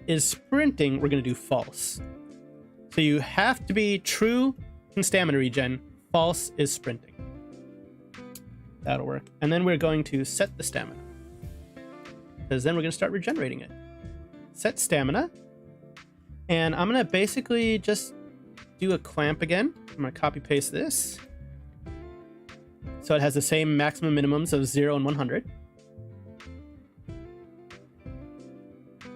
is sprinting, we're going to do false. So you have to be true in stamina regen. False is sprinting. That'll work. And then we're going to set the stamina. Because then we're going to start regenerating it. Set stamina. And I'm going to basically just do a clamp again. I'm going to copy paste this. So it has the same maximum minimums of 0 and 100.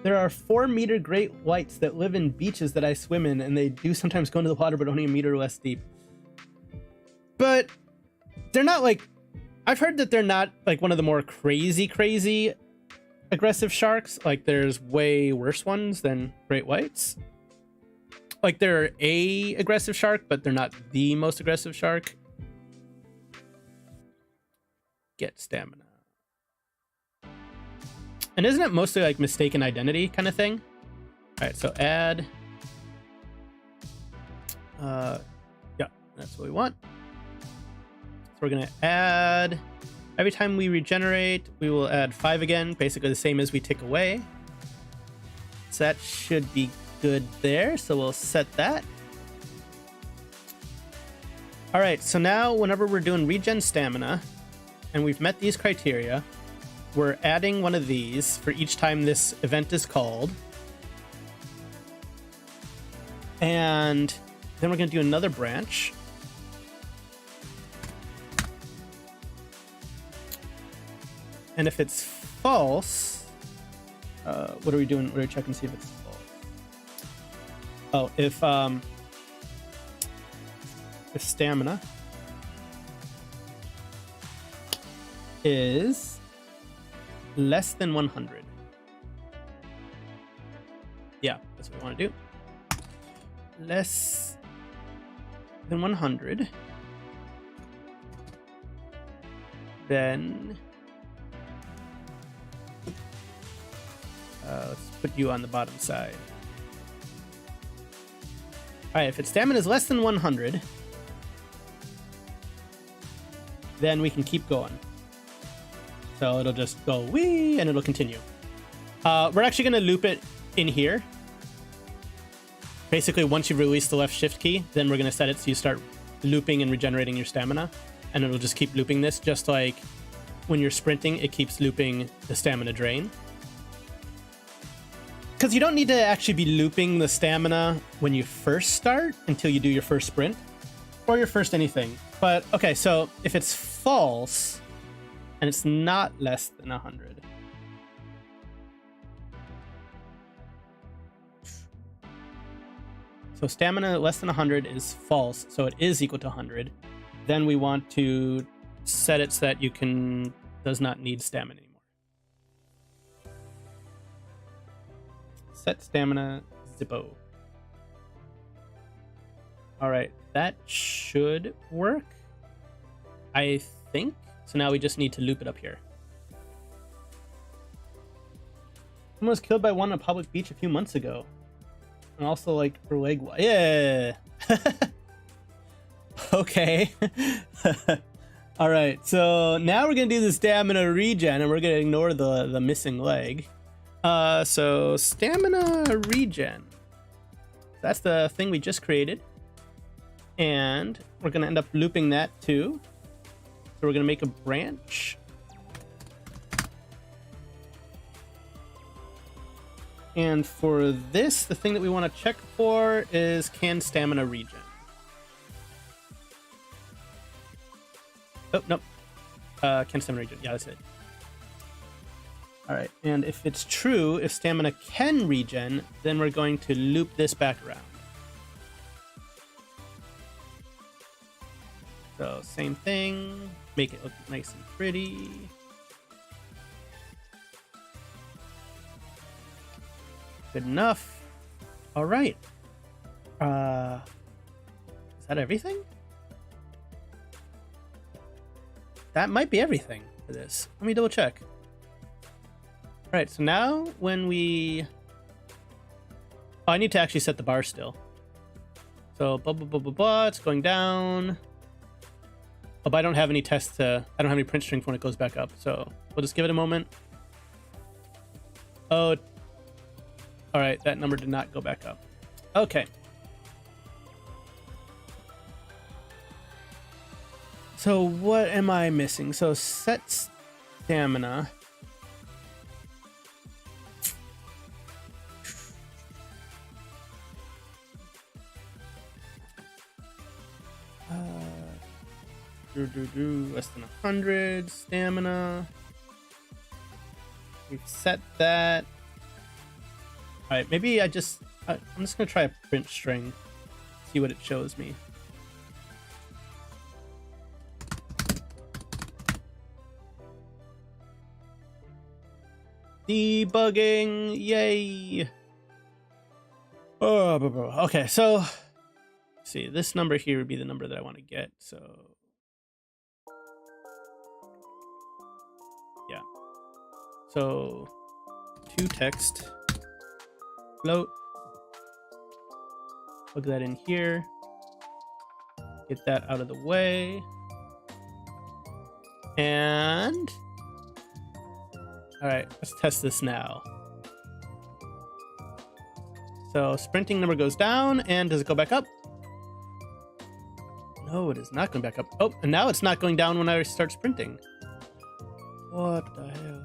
There are 4-meter great whites that live in beaches that I swim in, and they do sometimes go into the water, but only a meter or less deep. But they're not like... I've heard that they're not like one of the more crazy aggressive sharks. Like there's way worse ones than great whites. Like they're a aggressive shark, but they're not the most aggressive shark. Get stamina. And isn't it mostly like mistaken identity kind of thing? All right, so add. Yeah, that's what we want. So we're gonna add, every time we regenerate, we will add 5 again, basically the same as we take away. So that should be good there. So we'll set that. All right, so now whenever we're doing regen stamina and we've met these criteria, we're adding one of these for each time this event is called. And then we're going to do another branch. And if it's false, what are we doing? We're checking to see if it's false. Oh, if stamina is less than 100. Yeah, that's what we want to do. Less than 100. Then let's put you on the bottom side. All right, if its stamina is less than 100, then we can keep going. So it'll just go wee, and it'll continue. We're actually going to loop it in here. Basically, once you've released the left shift key, then we're going to set it so you start looping and regenerating your stamina. And it'll just keep looping this, just like when you're sprinting, it keeps looping the stamina drain. Because you don't need to actually be looping the stamina when you first start until you do your first sprint or your first anything. But okay, so if it's false and it's not less than 100, so stamina less than 100 is false, so it is equal to 100. Then we want to set it so that you does not need stamina anymore. Set stamina Zippo. All right, that should work, I think. So now we just need to loop it up here. Someone was killed by one on a public beach a few months ago. And also like her leg. Yeah. Okay. All right. So now we're gonna do the stamina regen, and we're gonna ignore the missing leg. So stamina regen. That's the thing we just created. And we're gonna end up looping that too. So we're gonna make a branch. And for this, the thing that we want to check for is can stamina regen. Oh, nope. Can stamina regen. Yeah, that's it. All right, and if it's true, if stamina can regen, then we're going to loop this back around. So same thing, make it look nice and pretty. Good enough. All right. Is that everything? That might be everything for this. Let me double check. All right, so now when we... Oh, I need to actually set the bar still. So, blah, blah, blah, blah, blah, it's going down. Oh, but I don't have any tests to... I don't have any print strings when it goes back up, so we'll just give it a moment. Oh, all right, that number did not go back up. Okay. So what am I missing? So set stamina. Less than 100 stamina. We've set that. All right, maybe I'm just gonna try a print string, see what it shows me. Debugging, yay! Oh, okay, so let's see, this number here would be the number that I want to get. So yeah, so to text float, plug that in here, get that out of the way, and all right, let's test this now. So sprinting number goes down, and does it go back up? No, it is not going back up. Oh, and now it's not going down when I start sprinting. What the hell?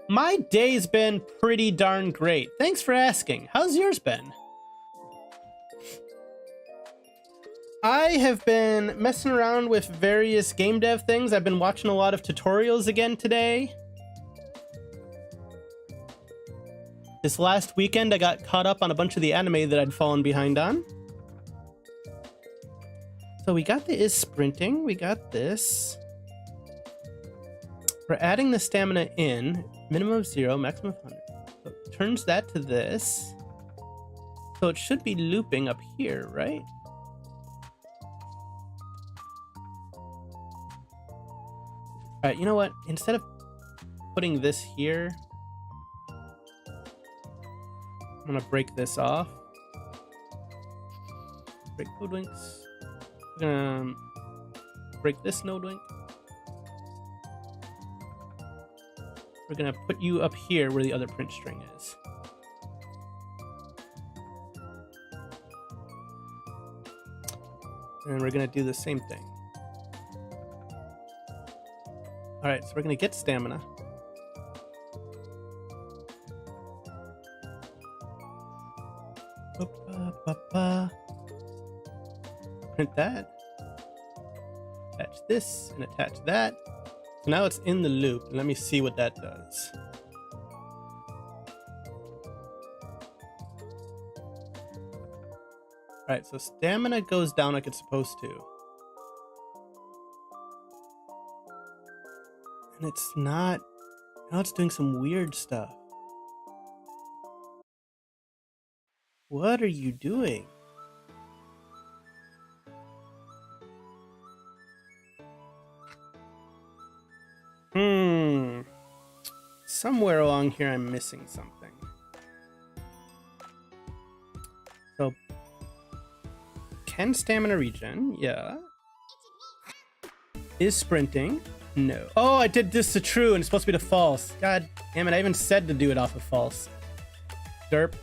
My day's been pretty darn great. Thanks for asking. How's yours been? I have been messing around with various game dev things. I've been watching a lot of tutorials again today. This last weekend, I got caught up on a bunch of the anime that I'd fallen behind on. So we got the is sprinting. We got this. We're adding the stamina in. Minimum of 0, maximum of 100. So it turns that to this. So it should be looping up here, right? All right, you know what? Instead of putting this here, I'm gonna break this off. Break node links. We're gonna break this node link. We're gonna put you up here where the other print string is. And we're gonna do the same thing. All right, so we're gonna get stamina. Print that. Attach this and attach that. So now it's in the loop. Let me see what that does. All right, so stamina goes down like it's supposed to. And it's not, now it's doing some weird stuff. What are you doing? Somewhere along here I'm missing something. So, can stamina regen? Yeah. is sprinting. No. Oh, I did this to true and it's supposed to be to false. God damn it, I even said to do it off of false. Derp.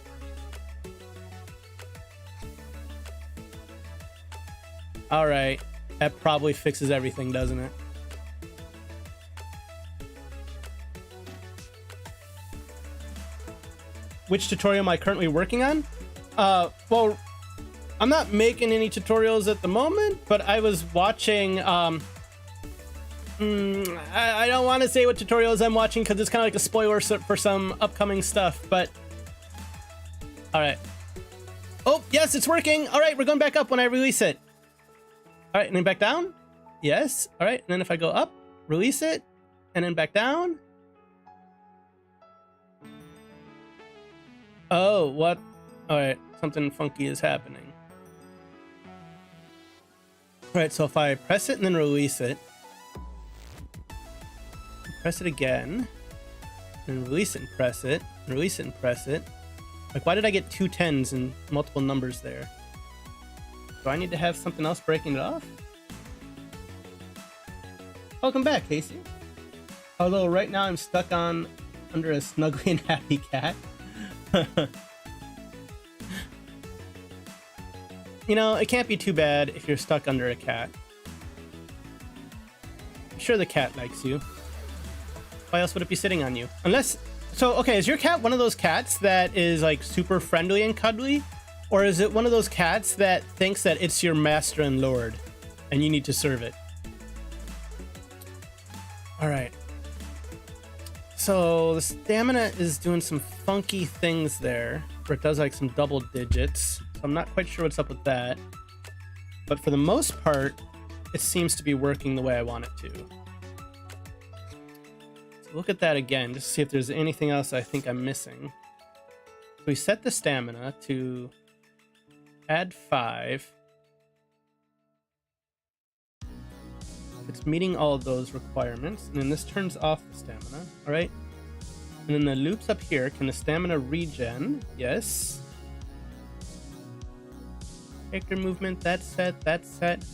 All right, that probably fixes everything, doesn't it? Which tutorial am I currently working on? Well, I'm not making any tutorials at the moment, but I was watching, I don't want to say what tutorials I'm watching because it's kind of like a spoiler for some upcoming stuff, but all right. Oh, yes, it's working. All right, we're going back up when I release it. All right, and then back down. Yes. All right, and then if I go up, release it, and then back down. Oh, what? All right, something funky is happening. All right, so if I press it and then release it, press it again, and release it and press it, release it and press it. Like, why did I get two 10s and multiple numbers there? Do I need to have something else breaking it off? Welcome back, Casey. Although right now I'm stuck on under a snuggly and happy cat. You know, it can't be too bad if you're stuck under a cat. I'm sure the cat likes you. Why else would it be sitting on you? Unless... So, okay, is your cat one of those cats that is, like, super friendly and cuddly? Or is it one of those cats that thinks that it's your master and lord, and you need to serve it? Alright. So, the stamina is doing some funky things there, where it does, like, some double digits. So I'm not quite sure what's up with that. But for the most part, it seems to be working the way I want it to. So look at that again, just to see if there's anything else I think I'm missing. So we set the stamina to add 5. It's meeting all of those requirements, and then this turns off the stamina, all right? And then the loops up here, can the stamina regen? Yes. Character movement, that's set, that's set.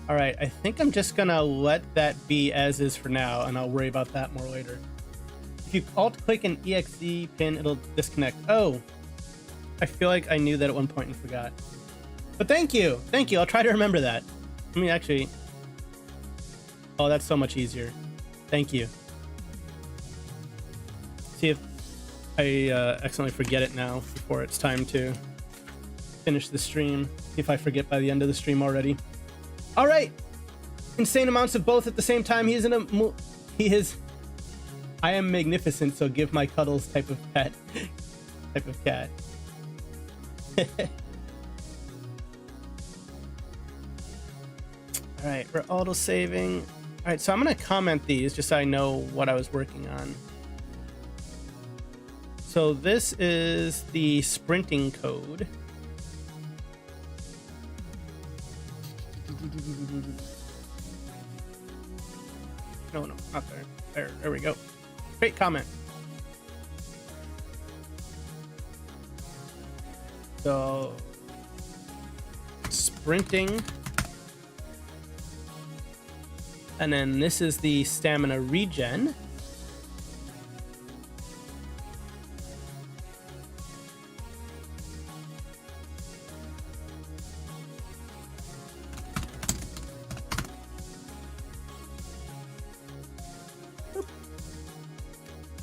All right, I think I'm just gonna let that be as is for now, and I'll worry about that more later. If you alt-click an EXE pin, it'll disconnect. Oh, I feel like I knew that at one point and forgot. But thank you, I'll try to remember that. Let me actually... Oh, that's so much easier. Thank you. See if I accidentally forget it now before it's time to finish the stream. See if I forget by the end of the stream already. All right, insane amounts of both at the same time. He is. I am magnificent, so give my cuddles type of pet, type of cat. All right, we're auto saving. All right, so I'm gonna comment these just so I know what I was working on. So this is the sprinting code. No, not there. There we go. Great comment. So sprinting. And then this is the stamina regen.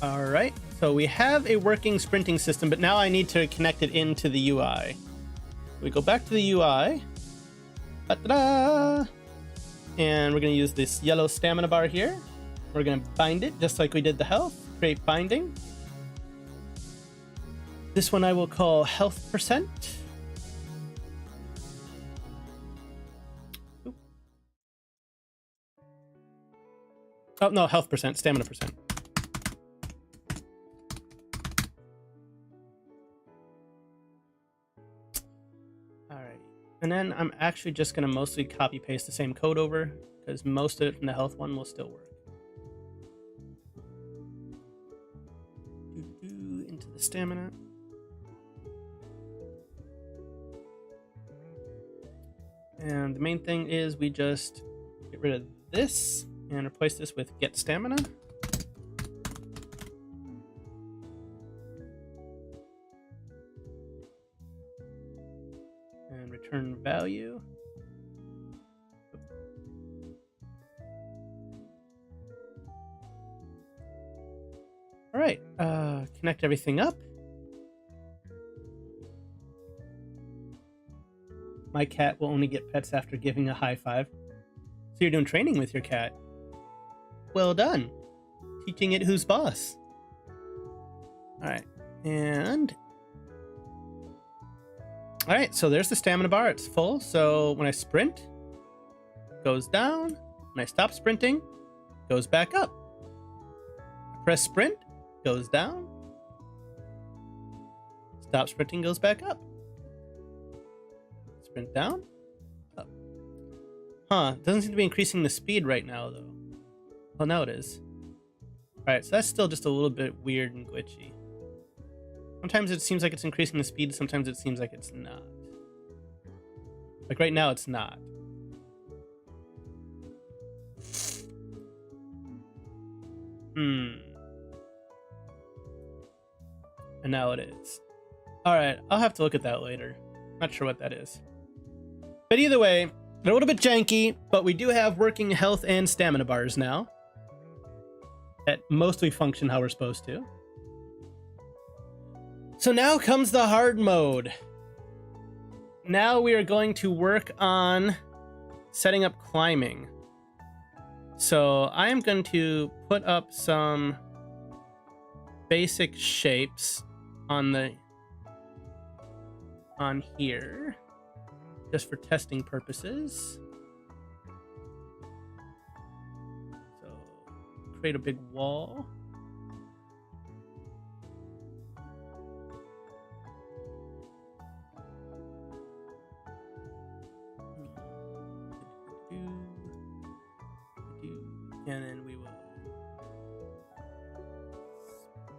All right, so we have a working sprinting system, but now I need to connect it into the UI. We go back to the UI. Ta-da! And we're going to use this yellow stamina bar here. We're going to bind it just like we did the health. Create binding. This one I will call health percent. Oop. Oh, no, health percent, stamina percent. And then I'm actually just going to mostly copy paste the same code over because most of it from the health one will still work. Into the stamina. And the main thing is we just get rid of this and replace this with get stamina. And return value. All right, connect everything up. My cat will only get pets after giving a high five. So you're doing training with your cat. Well done. Teaching it who's boss. All right, and... All right, so there's the stamina bar. It's full, so when I sprint, it goes down. When I stop sprinting, it goes back up. I press sprint, goes down. Stop sprinting, goes back up. Sprint down, up. Huh, doesn't seem to be increasing the speed right now, though. Well, now it is. Alright, so that's still just a little bit weird and glitchy. Sometimes it seems like it's increasing the speed, sometimes it seems like it's not. Like right now, it's not. And now it is. Alright, I'll have to look at that later. Not sure what that is. But either way, they're a little bit janky, but we do have working health and stamina bars now that mostly function how we're supposed to. So now comes the hard mode. Now we are going to work on setting up climbing. So I am going to put up some basic shapes on here, just for testing purposes. So create a big wall. And then we will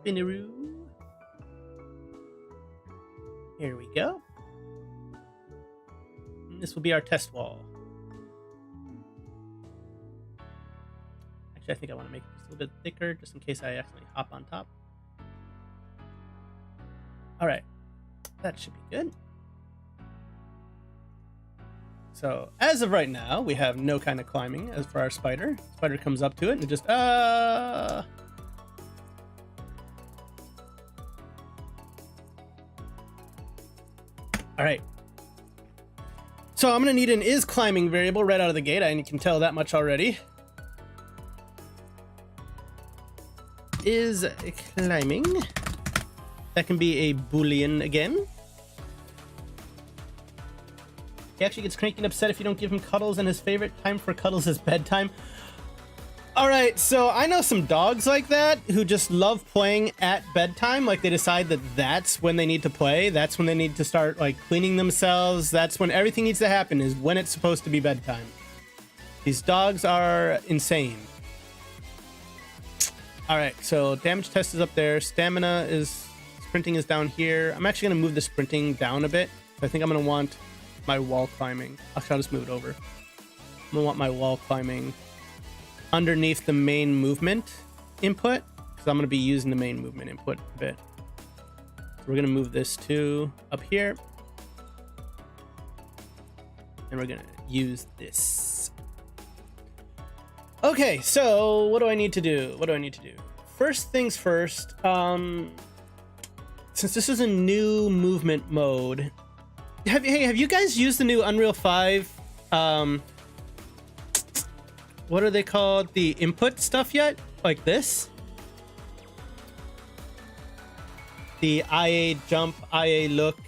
spinaroo. Here we go. And this will be our test wall. Actually, I think I want to make it just a little bit thicker, just in case I accidentally hop on top. All right, that should be good. So as of right now, we have no kind of climbing as for our spider. Spider comes up to it and it just, All right. So I'm gonna need an is climbing variable right out of the gate. I can tell that much already. Is climbing. That can be a Boolean again. He actually gets cranky and upset if you don't give him cuddles, and his favorite time for cuddles is bedtime. All right, so I know some dogs like that who just love playing at bedtime. Like they decide that that's when they need to play. That's when they need to start like cleaning themselves. That's when everything needs to happen, is when it's supposed to be bedtime. These dogs are insane. All right, so damage test is up there. Stamina is, sprinting is down here. I'm actually gonna move the sprinting down a bit. I think I'm gonna want my wall climbing. Actually, I'll just move it over. I'm gonna want my wall climbing underneath the main movement input, because I'm gonna be using the main movement input a bit. So we're gonna move this to up here, and we're gonna use this. Okay, so what do I need to do? What do I need to do? First things first, since this is a new movement mode, have you guys used the new Unreal 5, what are they called? The input stuff yet? Like this? The IA jump, IA look.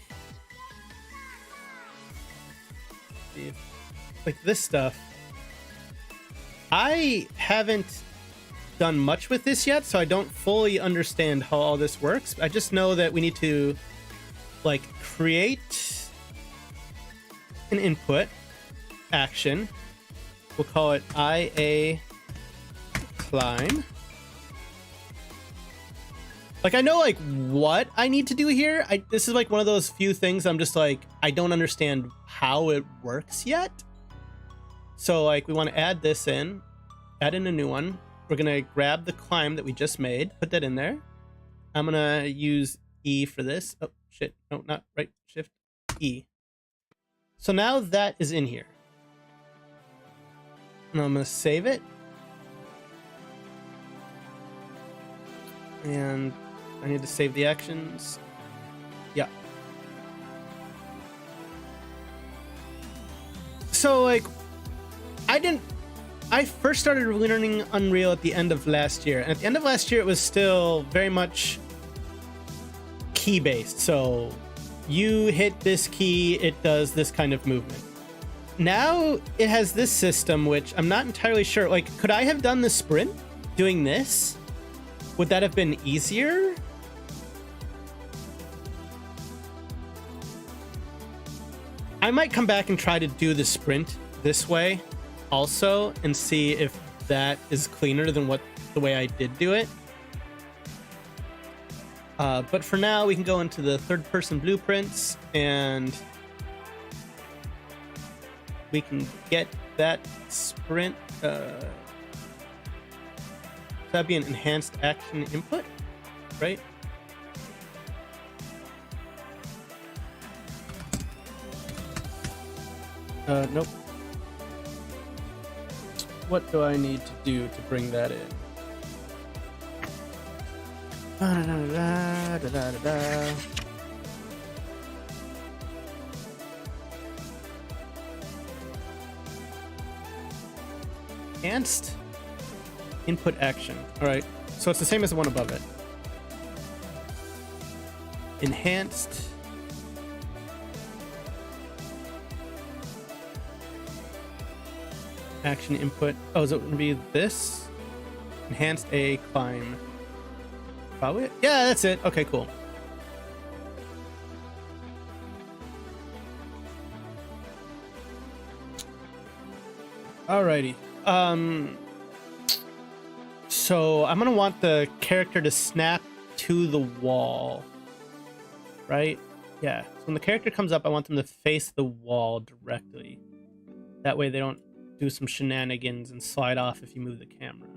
Like this stuff. I haven't done much with this yet, so I don't fully understand how all this works. I just know that we need to like create an input action. We'll call it IA climb. Like I know like what I need to do here. This is like one of those few things I'm just like, I don't understand how it works yet. So like we want to add this in, add in a new one. We're gonna grab the climb that we just made, put that in there. I'm gonna use E for this. Oh shit, no, not right, shift E. So now that is in here. And I'm gonna save it. And I need to save the actions. Yeah. So like, I first started learning Unreal at the end of last year. And at the end of last year, it was still very much key-based. So you hit this key, it does this kind of movement. Now it has this system, which I'm not entirely sure. Like, could I have done the sprint doing this? Would that have been easier? I might come back and try to do the sprint this way also and see if that is cleaner than the way I did do it. But for now, we can go into the third-person blueprints and we can get that sprint. That'd be an enhanced action input, right? Nope. What do I need to do to bring that in? Enhanced input action. All right, so it's the same as the one above it. Enhanced action input. Oh, is it going to be this? Enhanced A climb. Probably. Yeah, that's it. Okay, cool. Alrighty. So I'm gonna want the character to snap to the wall, right? Yeah. So when the character comes up, I want them to face the wall directly. That way they don't do some shenanigans and slide off if you move the camera.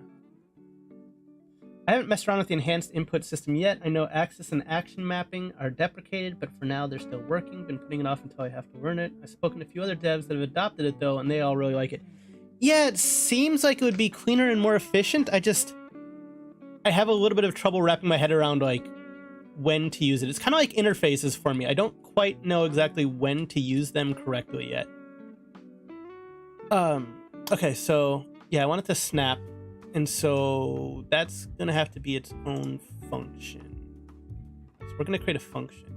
I haven't messed around with the enhanced input system yet. I know axis and action mapping are deprecated, but for now they're still working. Been putting it off until I have to learn it. I've spoken to a few other devs that have adopted it though, and they all really like it. Yeah, it seems like it would be cleaner and more efficient. I have a little bit of trouble wrapping my head around like when to use it. It's kind of like interfaces for me. I don't quite know exactly when to use them correctly yet. Okay, so yeah, I want it to snap. And so that's gonna have to be its own function. So we're gonna create a function.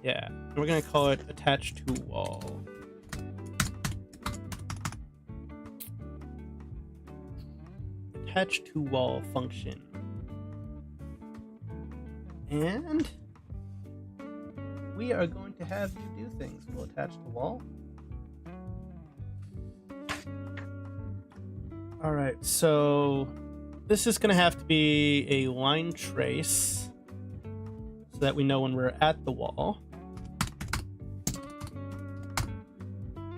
Yeah, and we're gonna call it attach to wall. Attach to wall function. And we are going to have you do things. We'll attach the wall. All right, so this is gonna have to be a line trace so that we know when we're at the wall.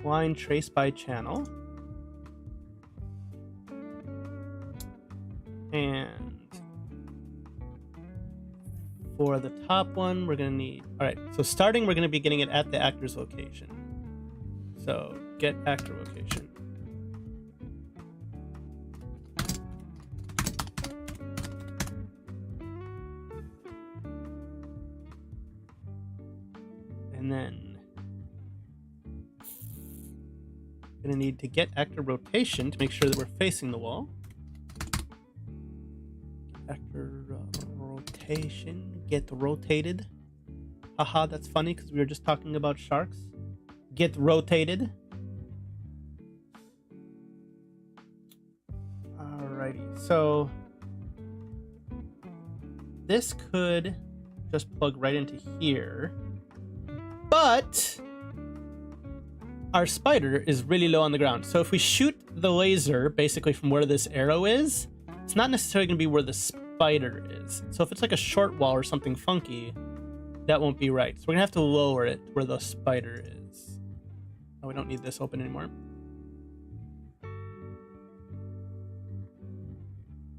Line trace by channel. And for the top one, we're gonna need, all right, so starting, we're gonna be getting it at the actor's location. So get actor location. And then gonna need to get actor rotation to make sure that we're facing the wall. Actor rotation, get rotated. Haha, that's funny because we were just talking about sharks. Get rotated. Alrighty, so this could just plug right into here. But our spider is really low on the ground. So if we shoot the laser basically from where this arrow is, it's not necessarily going to be where the spider is. So if it's like a short wall or something funky, that won't be right. So we're going to have to lower it where the spider is. Oh, we don't need this open anymore.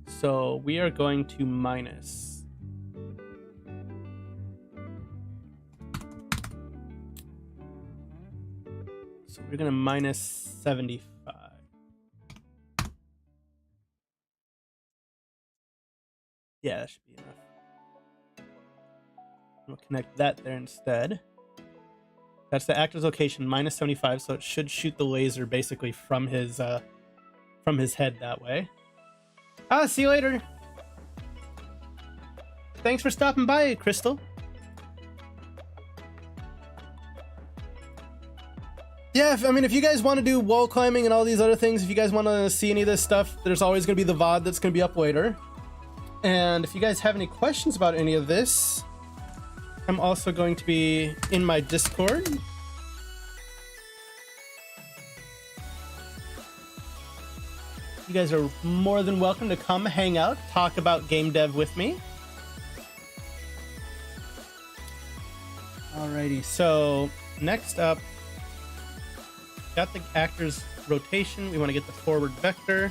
So we are going to minus. So we're going to minus 75. Yeah, that should be enough. We'll connect that there instead. That's the actor's location, minus 75, so it should shoot the laser basically from his head that way. Ah, see you later. Thanks for stopping by, Crystal. Yeah, I mean, if you guys want to do wall climbing and all these other things, if you guys want to see any of this stuff, there's always going to be the VOD that's going to be up later. And if you guys have any questions about any of this, I'm also going to be in my Discord. You guys are more than welcome to come hang out, talk about game dev with me. Alrighty, so next up, got the actor's rotation. We want to get the forward vector.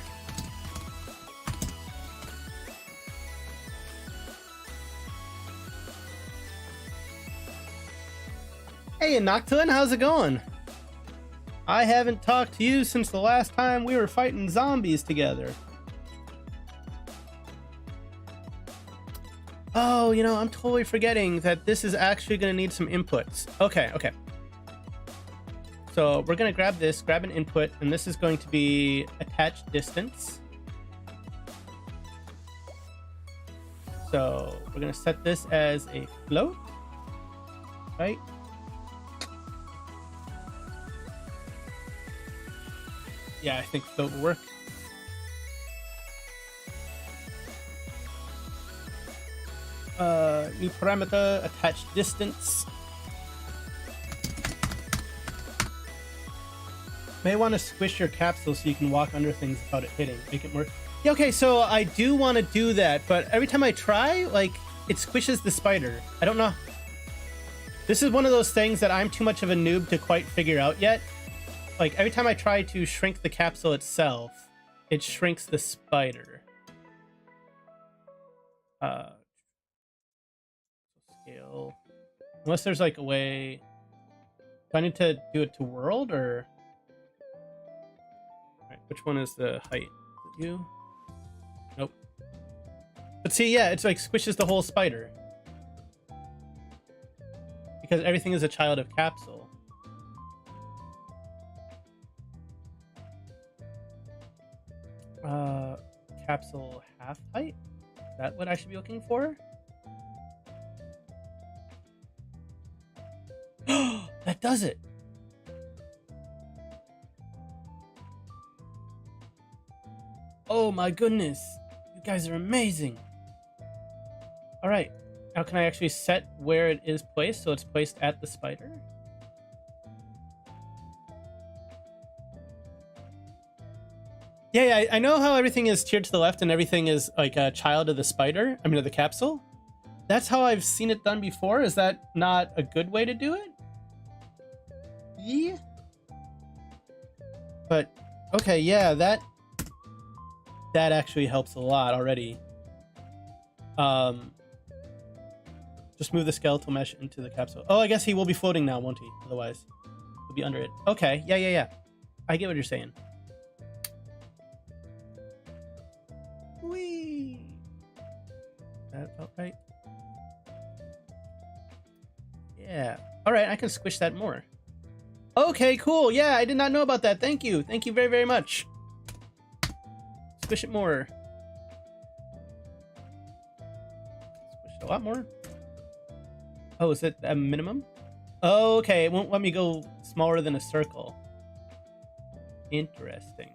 Hey, Noctilin, how's it going? I haven't talked to you since the last time we were fighting zombies together. Oh, you know, I'm totally forgetting that this is actually going to need some inputs. Okay. So we're going to grab this, grab an input, and this is going to be attached distance. So we're going to set this as a float, right? Yeah, I think float will work. New parameter, attached distance. May want to squish your capsule so you can walk under things without it hitting. Make it more... Yeah, okay, so I do want to do that, but every time I try, like, it squishes the spider. I don't know. This is one of those things that I'm too much of a noob to quite figure out yet. Like, every time I try to shrink the capsule itself, it shrinks the spider. Scale. Unless there's, like, a way... Do I need to do it to world, or... Alright, which one is the height? Is it you? Nope. But see, yeah, it's like squishes the whole spider. Because everything is a child of capsule. Capsule half height? Is that what I should be looking for? That does it! Oh my goodness! You guys are amazing! Alright, now can I actually set where it is placed so it's placed at the spider? Yeah, I know how everything is tiered to the left and everything is like a child of the spider. I mean, of the capsule. That's how I've seen it done before. Is that not a good way to do it? Yeah. But, okay, yeah, that actually helps a lot already. Just move the skeletal mesh into the capsule. Oh, I guess he will be floating now, won't he? Otherwise, he'll be under it. Okay, yeah. I get what you're saying. Whee! That felt right. Yeah. All right, I can squish that more. Okay, cool. Yeah, I did not know about that. Thank you. Thank you very, very much. Squish it more. Squish it a lot more. Oh, is it a minimum? Oh, okay. It won't let me go smaller than a circle. Interesting.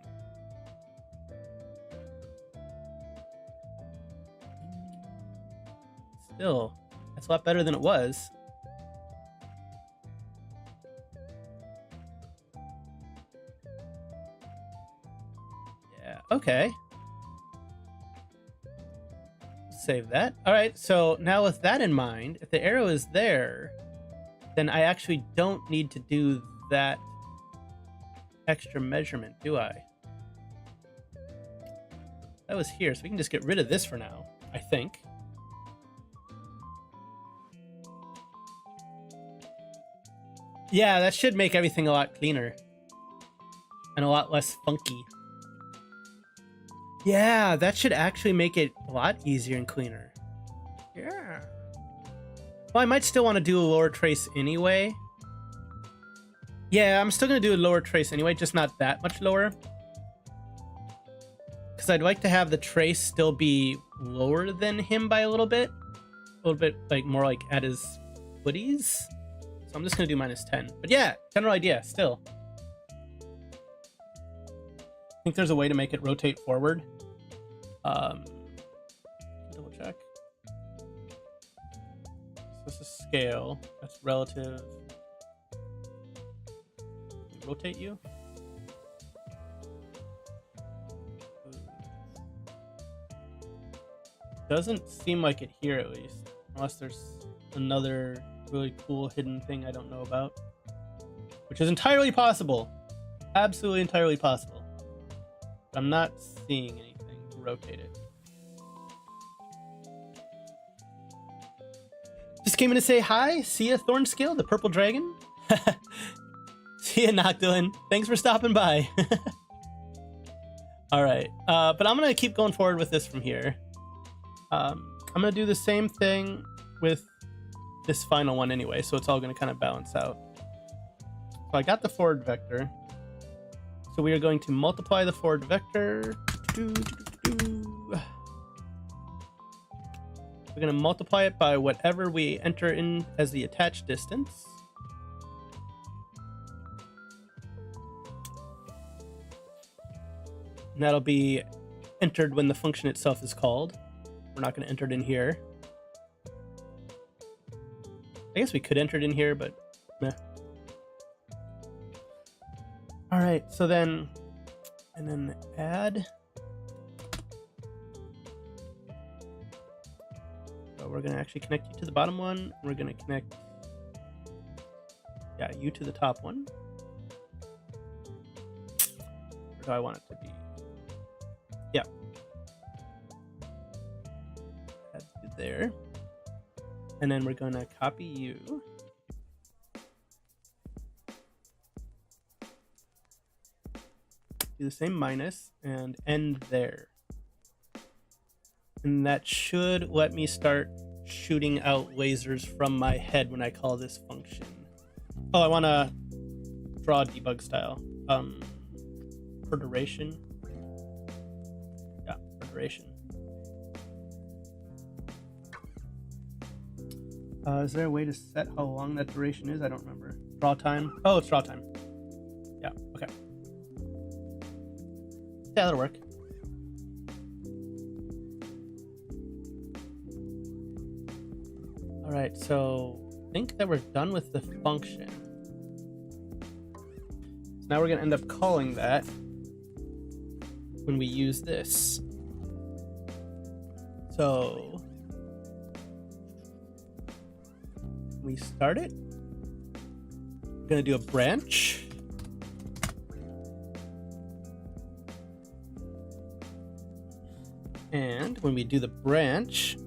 Still, that's a lot better than it was. Yeah, okay. Save that. All right, so now with that in mind, if the arrow is there, then I actually don't need to do that extra measurement, do I? That was here, so we can just get rid of this for now, I think. Yeah, that should make everything a lot cleaner. And a lot less funky. Yeah, that should actually make it a lot easier and cleaner. Yeah. Well, I might still want to do a lower trace anyway. Yeah, I'm still going to do a lower trace anyway, just not that much lower. Because I'd like to have the trace still be lower than him by a little bit. A little bit like more like at his footies. So I'm just going to do -10. But yeah, general idea, still. I think there's a way to make it rotate forward. Double check. So this is scale. That's relative. Rotate you. Doesn't seem like it here, at least, unless there's another really cool hidden thing I don't know about, which is entirely possible. Absolutely entirely possible. But I'm not seeing anything to rotate it. Just came in to say hi. See ya, Thornscale, the purple dragon. See ya, Noctilin. Thanks for stopping by. All right, but I'm gonna keep going forward with this from here. I'm gonna do the same thing with this final one anyway, so it's all gonna kind of balance out. So I got the forward vector. So we are going to multiply the forward vector. We're gonna multiply it by whatever we enter in as the attached distance. And that'll be entered when the function itself is called. We're not going to enter it in here. I guess we could enter it in here, but meh. All right, so then, and then add. So we're going to actually connect you to the bottom one. We're going to connect, yeah, you to the top one. Where do I want it to be? Yeah. Add you there. And then we're going to copy you. Do the same minus and end there. And that should let me start shooting out lasers from my head when I call this function. Oh, I want to draw debug style. For duration. Yeah, for duration. Is there a way to set how long that duration is? I don't remember. Draw time. Oh, it's draw time. Yeah, okay. Yeah, that'll work. All right, so I think that we're done with the function. So now we're gonna end up calling that when we use this. So we start it. We're gonna do a branch. And when we do the branch,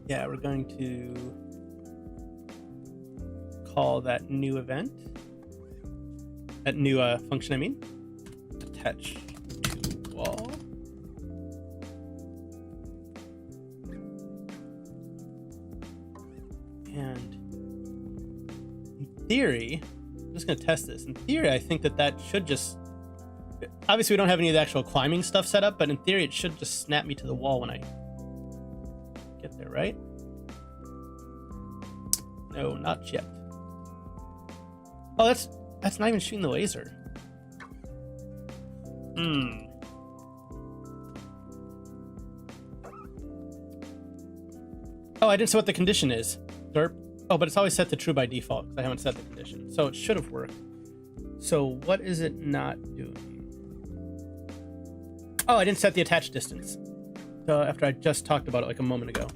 yeah, we're going to call that new event, that new function, I mean, attach to wall. And in theory, I'm just going to test this. In theory, I think that that should just, obviously we don't have any of the actual climbing stuff set up, but in theory it should just snap me to the wall when I get there, right? No, not yet. Oh, that's not even shooting the laser. Oh, I didn't say what the condition is. Derp. Oh, but it's always set to true by default because I haven't set the condition. So it should have worked. So what is it not doing? Oh, I didn't set the attached distance. So after I just talked about it like a moment ago.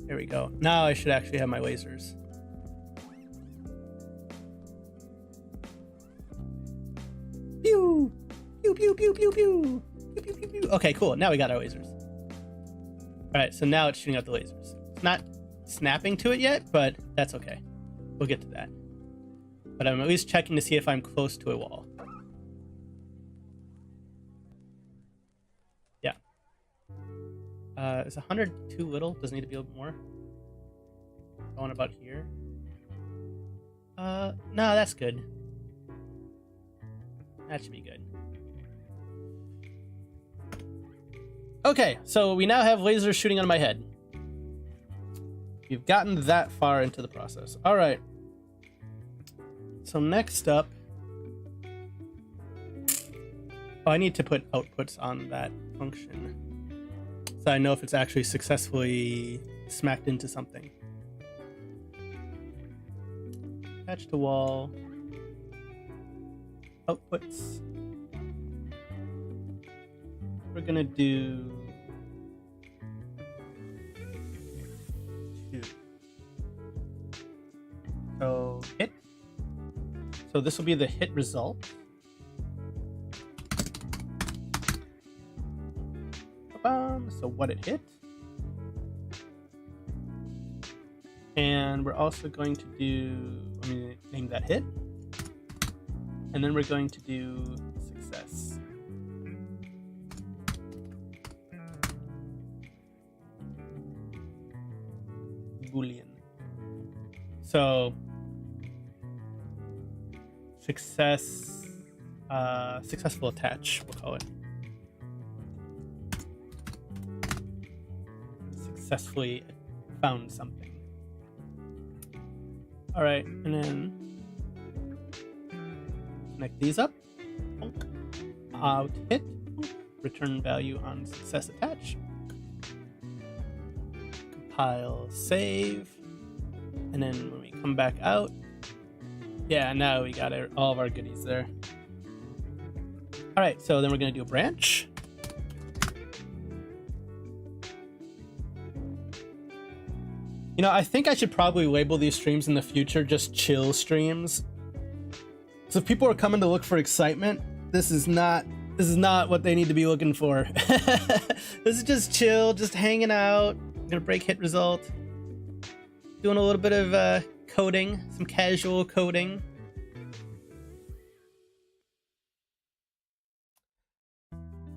There we go. Now I should actually have my lasers. Pew! Pew, pew, pew, pew, pew. Pew, pew, pew, pew. Okay, cool. Now we got our lasers. All right, so now it's shooting out the lasers. It's not snapping to it yet, but that's okay. We'll get to that. But I'm at least checking to see if I'm close to a wall. Yeah. Is 100 too little? Does it need to be a little bit more? Going about here. No, that's good. That should be good. Okay, so we now have lasers shooting on my head. We've gotten that far into the process. All right. So next up, I need to put outputs on that function so I know if it's actually successfully smacked into something. Attach to wall. Outputs. We're gonna do 2. So hit. So this will be the hit result. So what it hit. And we're also going to do, let me name that hit. And then we're going to do success. Boolean. So success, successful attach, we'll call it. Successfully found something. All right, and then connect these up. Out hit. Return value on success attach. Compile, save, and then when we come back out, yeah, now we got all of our goodies there. All right, so then we're gonna do a branch. You know, I think I should probably label these streams in the future just chill streams. So if people are coming to look for excitement, this is not what they need to be looking for. This is just chill, just hanging out. I'm gonna break hit result. Doing a little bit of coding, some casual coding.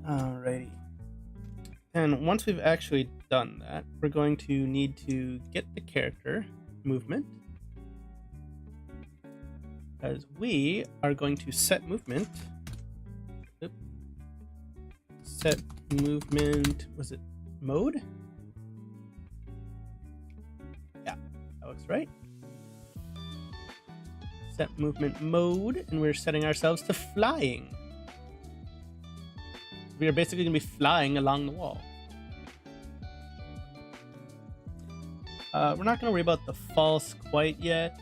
Alrighty. And once we've actually done that, we're going to need to get the character movement, as we are going to set movement. Oops. Set movement, was it mode? Yeah, that looks right. Set movement mode, and we're setting ourselves to flying. We are basically going to be flying along the wall. We're not going to worry about the false quite yet.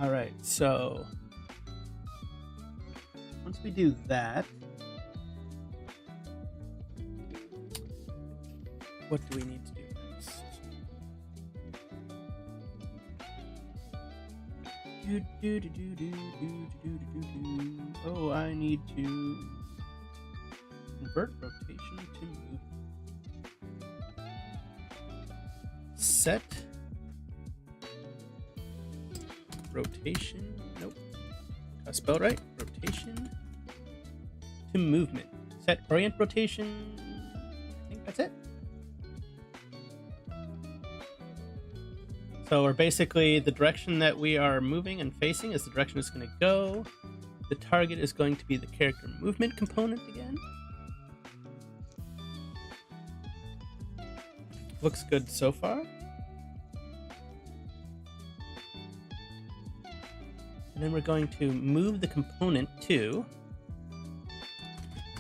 All right, so once we do that, what do we need to do next? Oh, I need to convert rotation to move. Set rotation. Nope. Got it spelled right. Rotation to movement. Set orient rotation. I think that's it. So we're basically, the direction that we are moving and facing is the direction it's going to go. The target is going to be the character movement component again. Looks good so far. And then we're going to move the component to.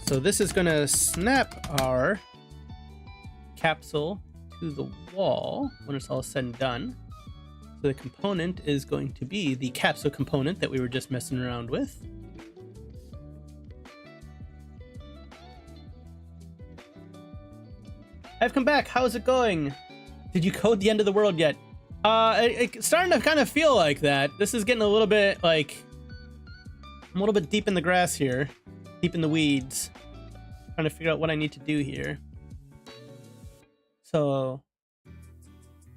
So this is going to snap our capsule to the wall when it's all said and done. So the component is going to be the capsule component that we were just messing around with. I've come back. How's it going? Did you code the end of the world yet? It's starting to kind of feel like that. This is getting a little bit like... I'm a little bit deep in the grass here. Deep in the weeds. Trying to figure out what I need to do here. So...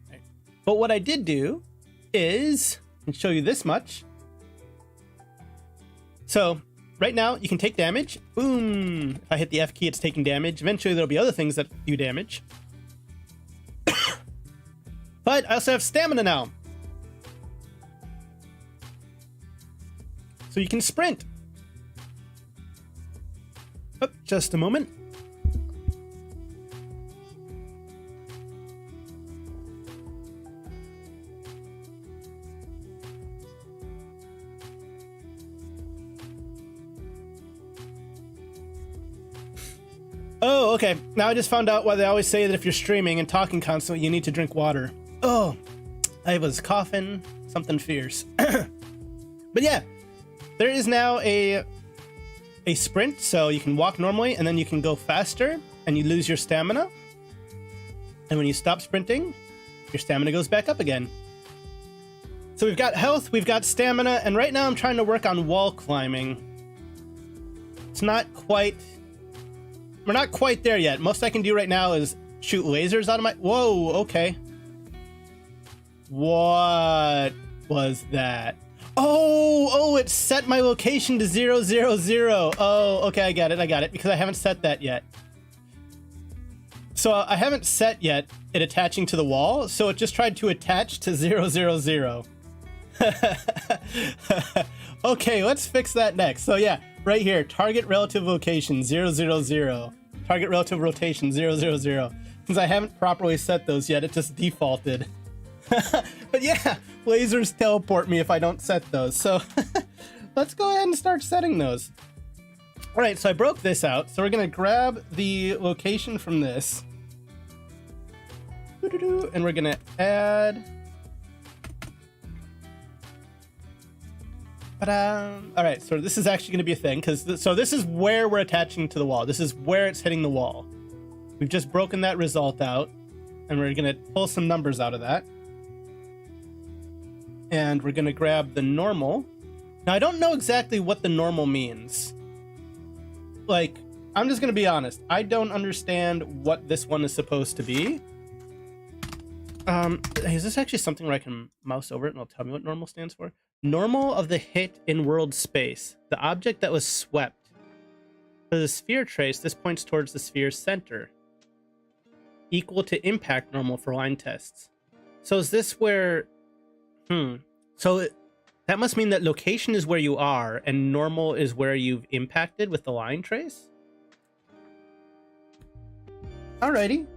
Right. But what I did do is... I can show you this much. So, right now, you can take damage. Boom! If I hit the F key, it's taking damage. Eventually, there'll be other things that do damage. But I also have stamina now. So you can sprint. Oh, just a moment. Oh, okay. Now I just found out why they always say that if you're streaming and talking constantly, you need to drink water. Oh, I was coughing something fierce. But yeah, there is now a sprint, so you can walk normally and then you can go faster and you lose your stamina. And when you stop sprinting, your stamina goes back up again. So we've got health, we've got stamina, and right now I'm trying to work on wall climbing. It's not quite... We're not quite there yet. Most I can do right now is shoot lasers out of my... Whoa, okay. What was that? Oh, it set my location to 0, 0, 0. Oh, okay, I got it, because I haven't set that yet. So I haven't set yet it attaching to the wall, so it just tried to attach to 0, 0, 0. Okay, let's fix that next. So yeah, right here, target relative location 0, 0, 0. Target relative rotation 0, 0, 0. Since I haven't properly set those yet, it just defaulted. But yeah, lasers teleport me if I don't set those. So let's go ahead and start setting those. All right, so I broke this out. So we're gonna grab the location from this. And we're gonna add... All right, so this is actually going to be a thing because so this is where we're attaching to the wall. This is where it's hitting the wall. We've just broken that result out, and we're going to pull some numbers out of that. And we're going to grab the normal. Now, I don't know exactly what the normal means. Like, I'm just going to be honest. I don't understand what this one is supposed to be. Is this actually something where I can mouse over it and it'll tell me what normal stands for? Normal of the hit in world space, the object that was swept. For the sphere trace, this points towards the sphere's center. Equal to impact normal for line tests. So is this where... So that must mean that location is where you are and normal is where you've impacted with the line trace? Alrighty.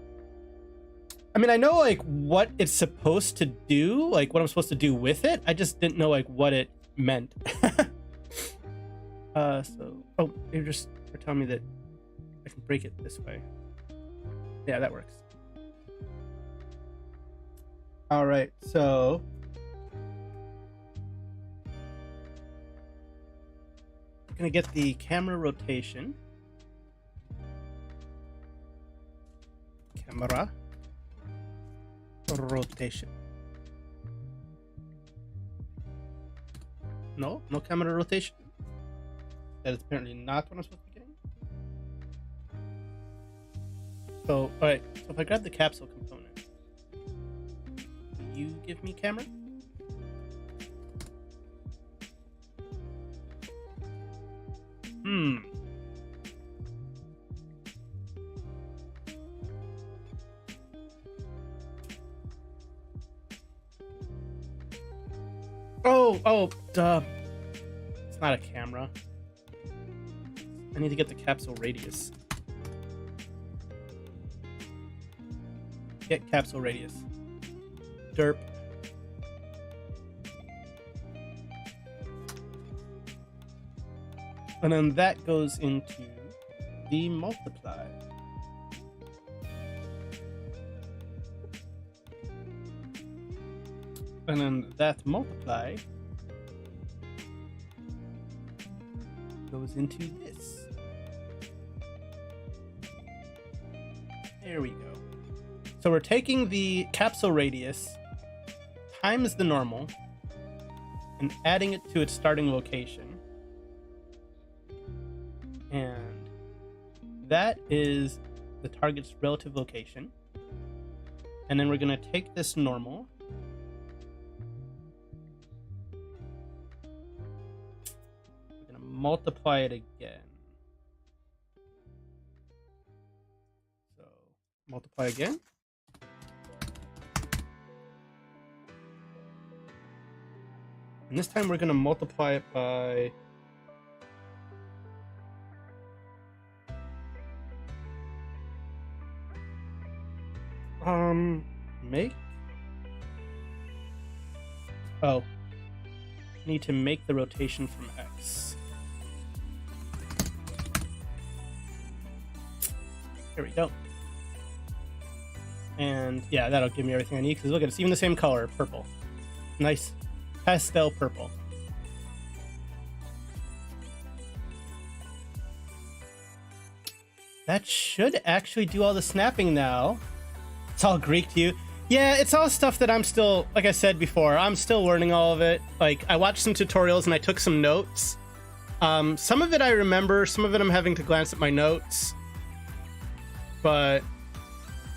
I mean, I know, like, what it's supposed to do, like, what I'm supposed to do with it. I just didn't know, like, what it meant. Oh, you're telling me that I can break it this way. Yeah, that works. All right, so... I'm gonna get the camera rotation. Camera. Rotation. No camera rotation. That is apparently not what I'm supposed to be getting. So, alright, so if I grab the capsule component, you give me camera? Oh, duh. It's not a camera. I need to get the capsule radius. Get capsule radius. Derp. And then that goes into the multiply. And then that multiply goes into this. There we go. So we're taking the capsule radius times the normal and adding it to its starting location. And that is the target's relative location. And then we're going to take this normal. We're going to multiply it again. So multiply again. And this time we're going to multiply it by make. Oh, need to make the rotation from X. Here we go. And yeah, that'll give me everything I need, because look, it's even the same color, purple. Nice pastel purple. That should actually do all the snapping now. It's all Greek to you. Yeah, it's all stuff that I'm still, like I said before, I'm still learning all of it. Like, I watched some tutorials and I took some notes. Some of it I remember, some of it I'm having to glance at my notes. But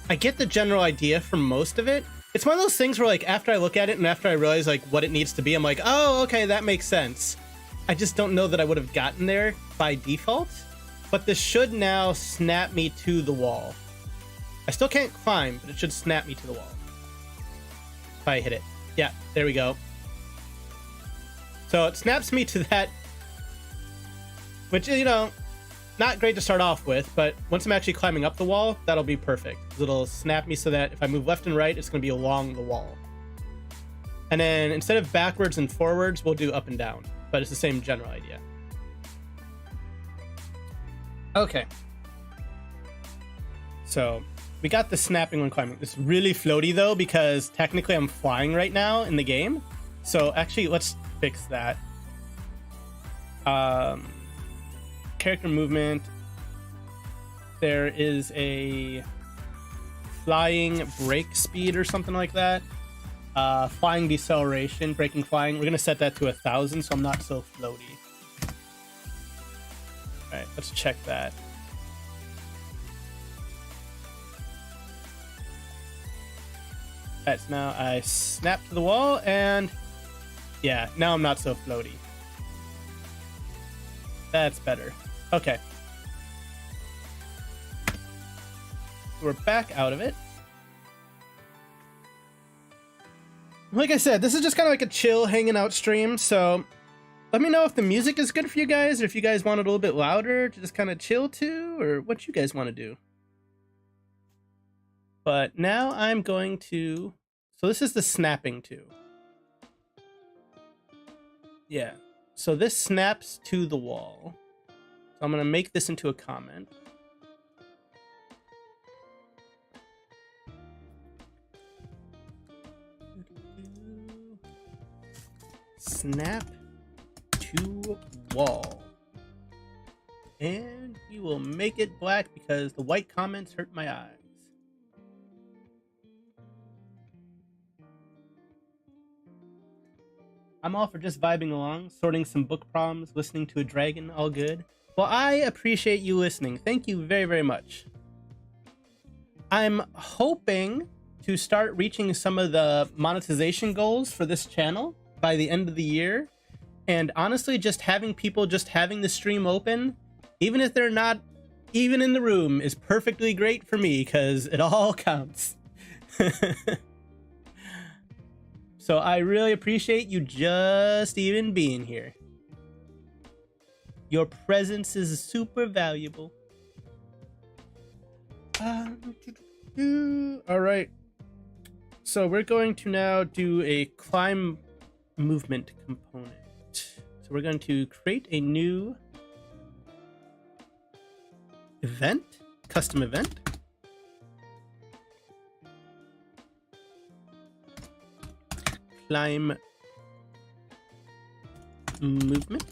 I get the general idea from most of it. It's one of those things where, like, after I look at it and after I realize, like, what it needs to be, I'm like, oh, okay, that makes sense. I just don't know that I would have gotten there by default. But this should now snap me to the wall. I still can't climb, but it should snap me to the wall. If I hit it. Yeah, there we go. So it snaps me to that, which, you know, not great to start off with, but once I'm actually climbing up the wall, that'll be perfect. It'll snap me so that if I move left and right, it's going to be along the wall. And then instead of backwards and forwards, we'll do up and down, but it's the same general idea. Okay. So we got the snapping when climbing. It's really floaty though, because technically I'm flying right now in the game. So actually, let's fix that. Character movement. There is a flying brake speed or something like that. Flying deceleration, braking flying. We're gonna set that to 1,000, so I'm not so floaty. All right, let's check that. That's now I snap to the wall, and yeah, now I'm not so floaty. That's better. Okay. We're back out of it. Like I said, this is just kind of like a chill hanging out stream, so let me know if the music is good for you guys, or if you guys want it a little bit louder to just kind of chill to, or what you guys want to do. But now I'm going to, so this is the snapping to. Yeah, so this snaps to the wall. So I'm gonna make this into a comment. Snap to wall. And we will make it black because the white comments hurt my eyes. I'm all for just vibing along, sorting some book problems, listening to a dragon, all good. Well, I appreciate you listening. Thank you very, very much. I'm hoping to start reaching some of the monetization goals for this channel by the end of the year. And honestly, just having people just having the stream open, even if they're not even in the room, is perfectly great for me because it all counts. So I really appreciate you just even being here. Your presence is super valuable. All right. So we're going to now do a climb movement component. So we're going to create a new event, custom event. Climb movement.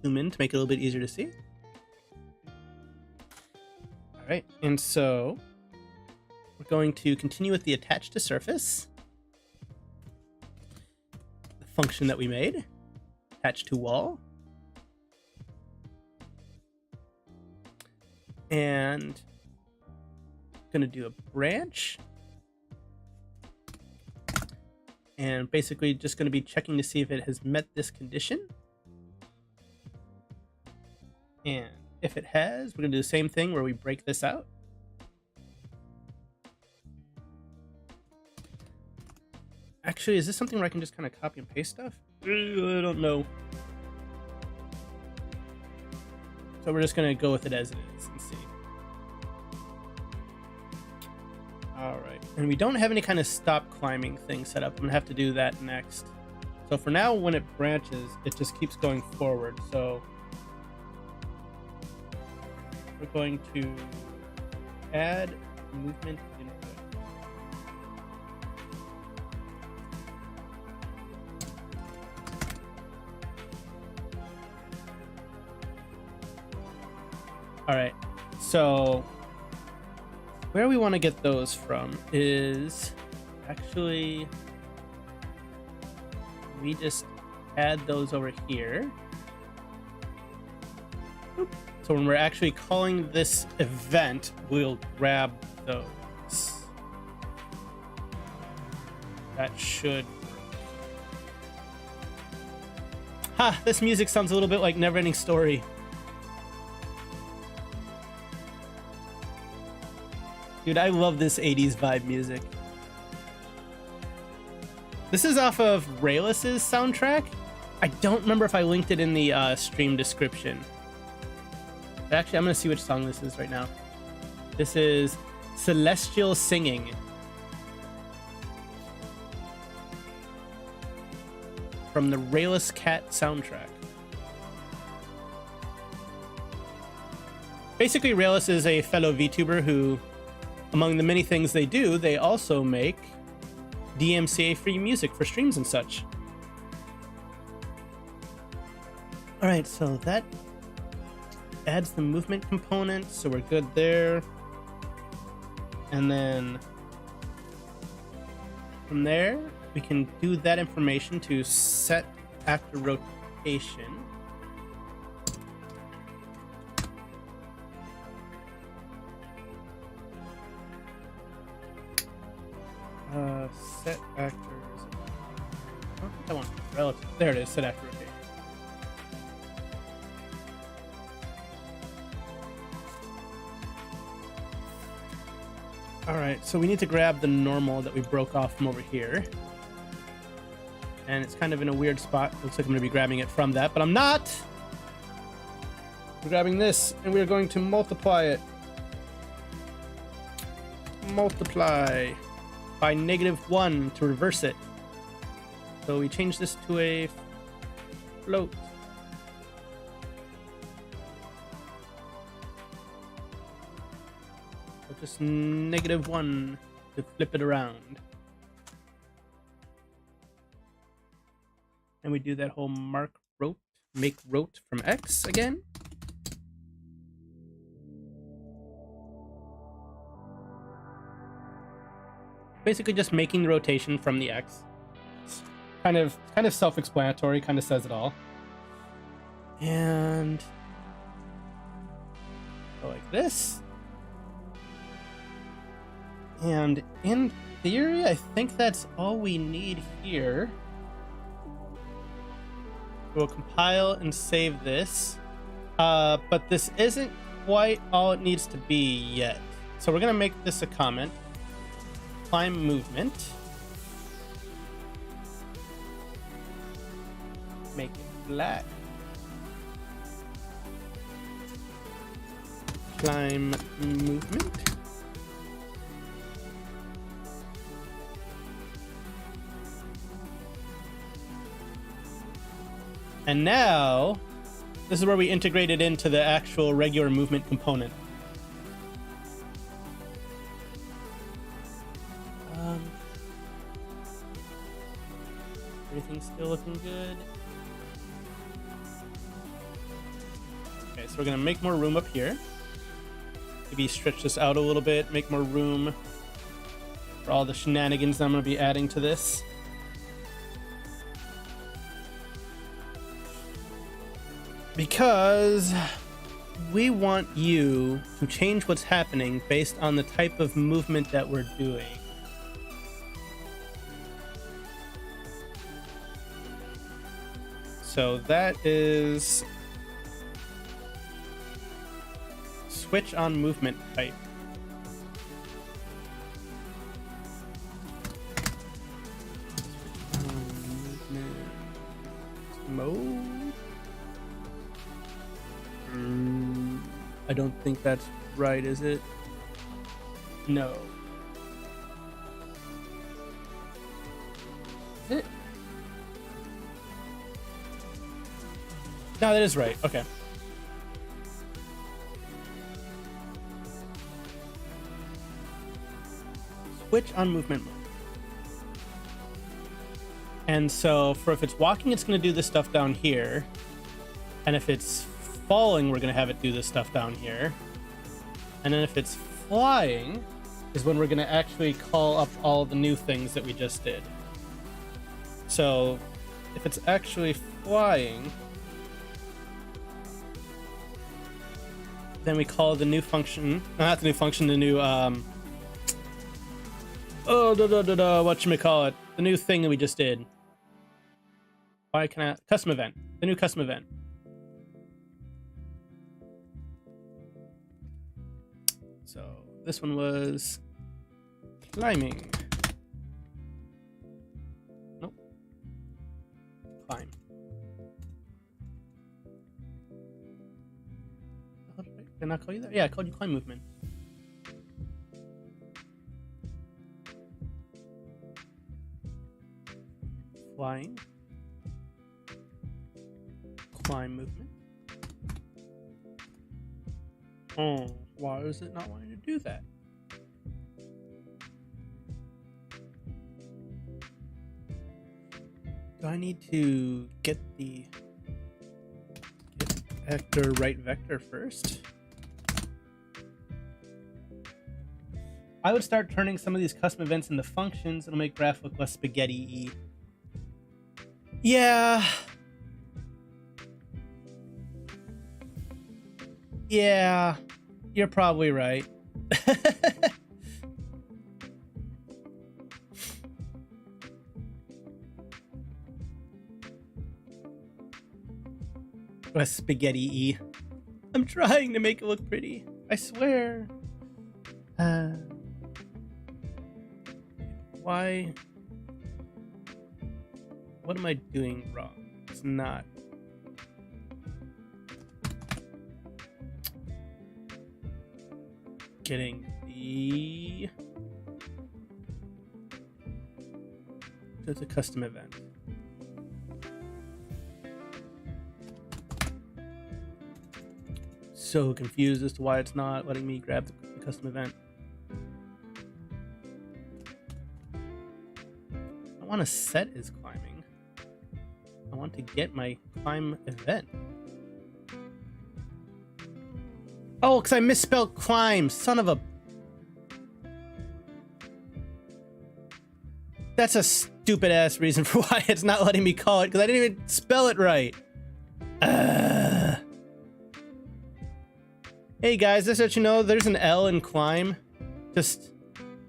Zoom in to make it a little bit easier to see. All right, and so going to continue with the attach to surface, the function that we made, attach to wall. And going to do a branch. And basically just going to be checking to see if it has met this condition. And if it has, we're going to do the same thing where we break this out. Actually, is this something where I can just kind of copy and paste stuff? I don't know. So we're just going to go with it as it is and see. All right. And we don't have any kind of stop climbing thing set up. I'm going to have to do that next. So for now, when it branches, it just keeps going forward. So we're going to add movement input. All right, so where we want to get those from is actually, we just add those over here. Oop. So when we're actually calling this event, we'll grab those. That should work. Ha! This music sounds a little bit like Neverending Story. Dude, I love this 80s vibe music. This is off of Raelice's soundtrack. I don't remember if I linked it in the stream description. But actually, I'm going to see which song this is right now. This is Celestial Singing. From the Raelice Cat soundtrack. Basically, Raelice is a fellow VTuber who, among the many things they do, they also make DMCA-free music for streams and such. All right, so that adds the movement component, so we're good there. And then from there, we can do that information to set after rotation. Set actors. I don't think I want relative. There it is. Set after rotation. All right, so we need to grab the normal that we broke off from over here, and it's kind of in a weird spot. Looks like I'm going to be grabbing it from that, but I'm not. We're grabbing this, and we're going to multiply it. Multiply by -1 to reverse it. So we change this to a float. So just -1 to flip it around. And we do that whole make rote from X again. Basically just making the rotation from the X. It's kind of self-explanatory, kind of says it all. And go like this. And in theory, I think that's all we need here. We'll compile and save this. But this isn't quite all it needs to be yet. So we're gonna make this a comment. Climb movement. Make it black. Climb movement. And now, this is where we integrate it into the actual regular movement component. Everything's still looking good. Okay, so we're gonna make more room up here. Maybe stretch this out a little bit, make more room for all the shenanigans I'm going to be adding to this. Because we want you to change what's happening based on the type of movement that we're doing. So that is switch on movement type. Mode. I don't think that's right, is it? No. Is it? No, that is right. Okay. Switch on movement mode. And so for if it's walking, it's going to do this stuff down here. And if it's falling, we're going to have it do this stuff down here. And then if it's flying is when we're going to actually call up all the new things that we just did. So if it's actually flying, then we call the new function, not the new function, the new, whatchamacallit, the new thing that we just did. Why can I, custom event, the new custom event. So this one was climbing. Nope. Climb. Did I call you that? Yeah, I called you climb movement. Flying. Climb movement. Oh, why is it not wanting to do that? Do I need to get the vector right vector first? I would start turning some of these custom events into functions. It'll make graph look less spaghetti-y. Yeah. Yeah, you're probably right. Less spaghetti-y. I'm trying to make it look pretty. I swear. Why? What am I doing wrong? It's not. Getting the. It's a custom event. So confused as to why it's not letting me grab the custom event. I want to set is climbing. I want to get my climb event. Oh, because I misspelled climb. Son of a... That's a stupid ass reason for why it's not letting me call it, because I didn't even spell it right. Hey guys, just to let you know, there's an L in climb. Just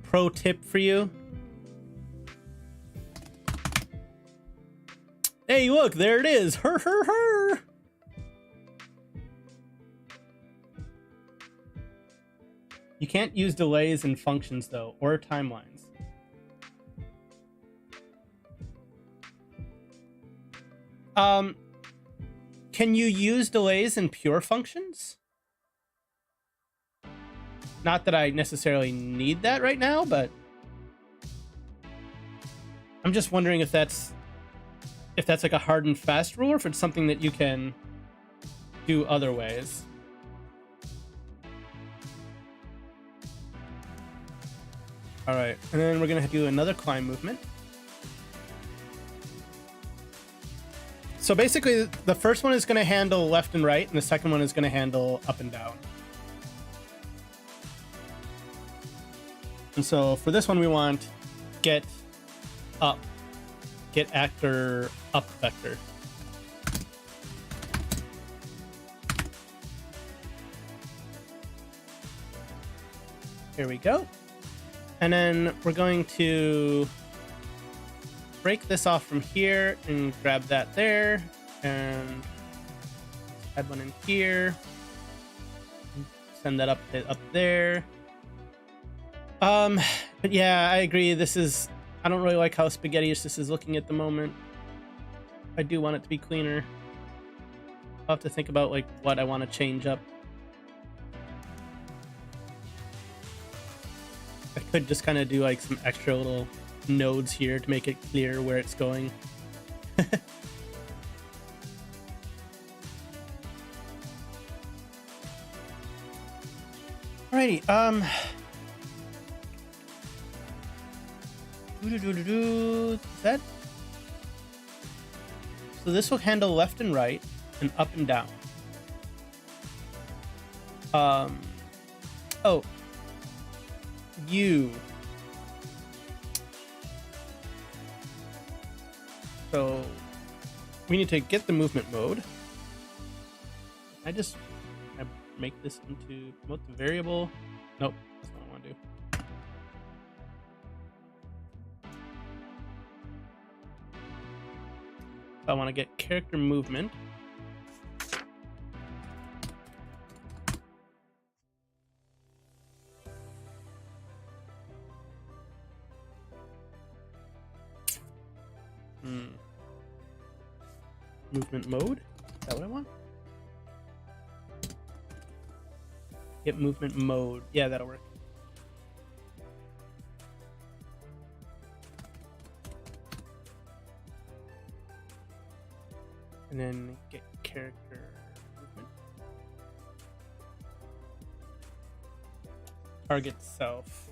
pro tip for you. Hey, look, there it is. Her. You can't use delays in functions though, or timelines. Can you use delays in pure functions? Not that I necessarily need that right now, but I'm just wondering if that's like a hard and fast rule, or if it's something that you can do other ways. All right, and then we're gonna do another climb movement. So basically, the first one is gonna handle left and right, and the second one is gonna handle up and down. And so for this one, we want get up, get actor up vector. Here we go. And then we're going to break this off from here and grab that there and add one in here. Send that up there. But yeah, I agree. This is, I don't really like how spaghetti-ish this is looking at the moment. I do want it to be cleaner. I'll have to think about like what I want to change up. I could just kind of do like some extra little nodes here to make it clear where it's going. Alrighty, that. So this will handle left and right and up and down. Oh, you. So we need to get the movement mode. I make this into promote the variable. Nope, that's not what I want to do. I want to get character movement. Movement mode. Is that what I want? Get movement mode. Yeah, that'll work. And then get character movement. Target self.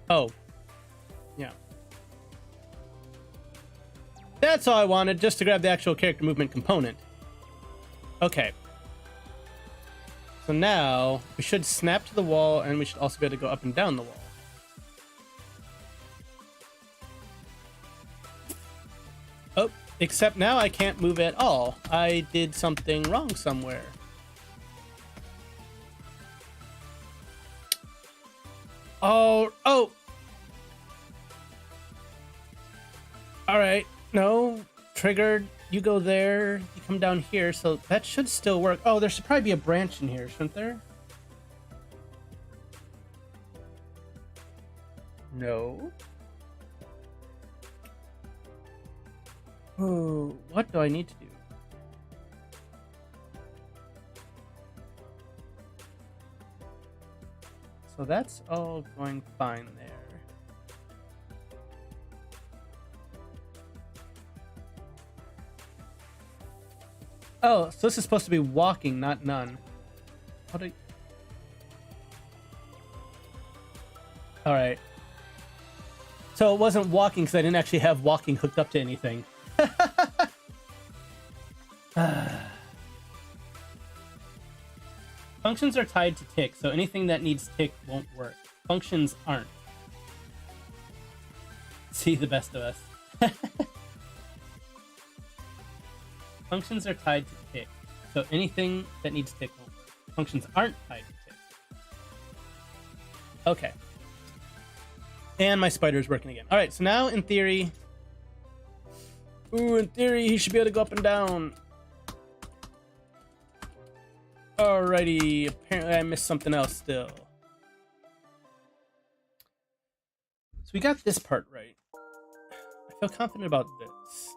Oh, yeah. That's all I wanted, just to grab the actual character movement component. Okay. So now we should snap to the wall, and we should also be able to go up and down the wall. Oh, except now I can't move at all. I did something wrong somewhere. Oh. All right. No, triggered. You go there. You come down here. So that should still work. Oh, there should probably be a branch in here, shouldn't there? No. Oh, what do I need to do? So that's all going fine there. Oh, so this is supposed to be walking, not none. How do I... All right. So it wasn't walking because I didn't actually have walking hooked up to anything. Functions are tied to tick, so anything that needs tick won't work. Functions aren't. See the best of us. Functions are tied to tick, so anything that needs tick won't work. Functions aren't tied to tick. Okay. And my spider is working again. All right, so now in theory... Ooh, in theory, he should be able to go up and down. Alrighty, apparently I missed something else still. So we got this part right. I feel confident about this.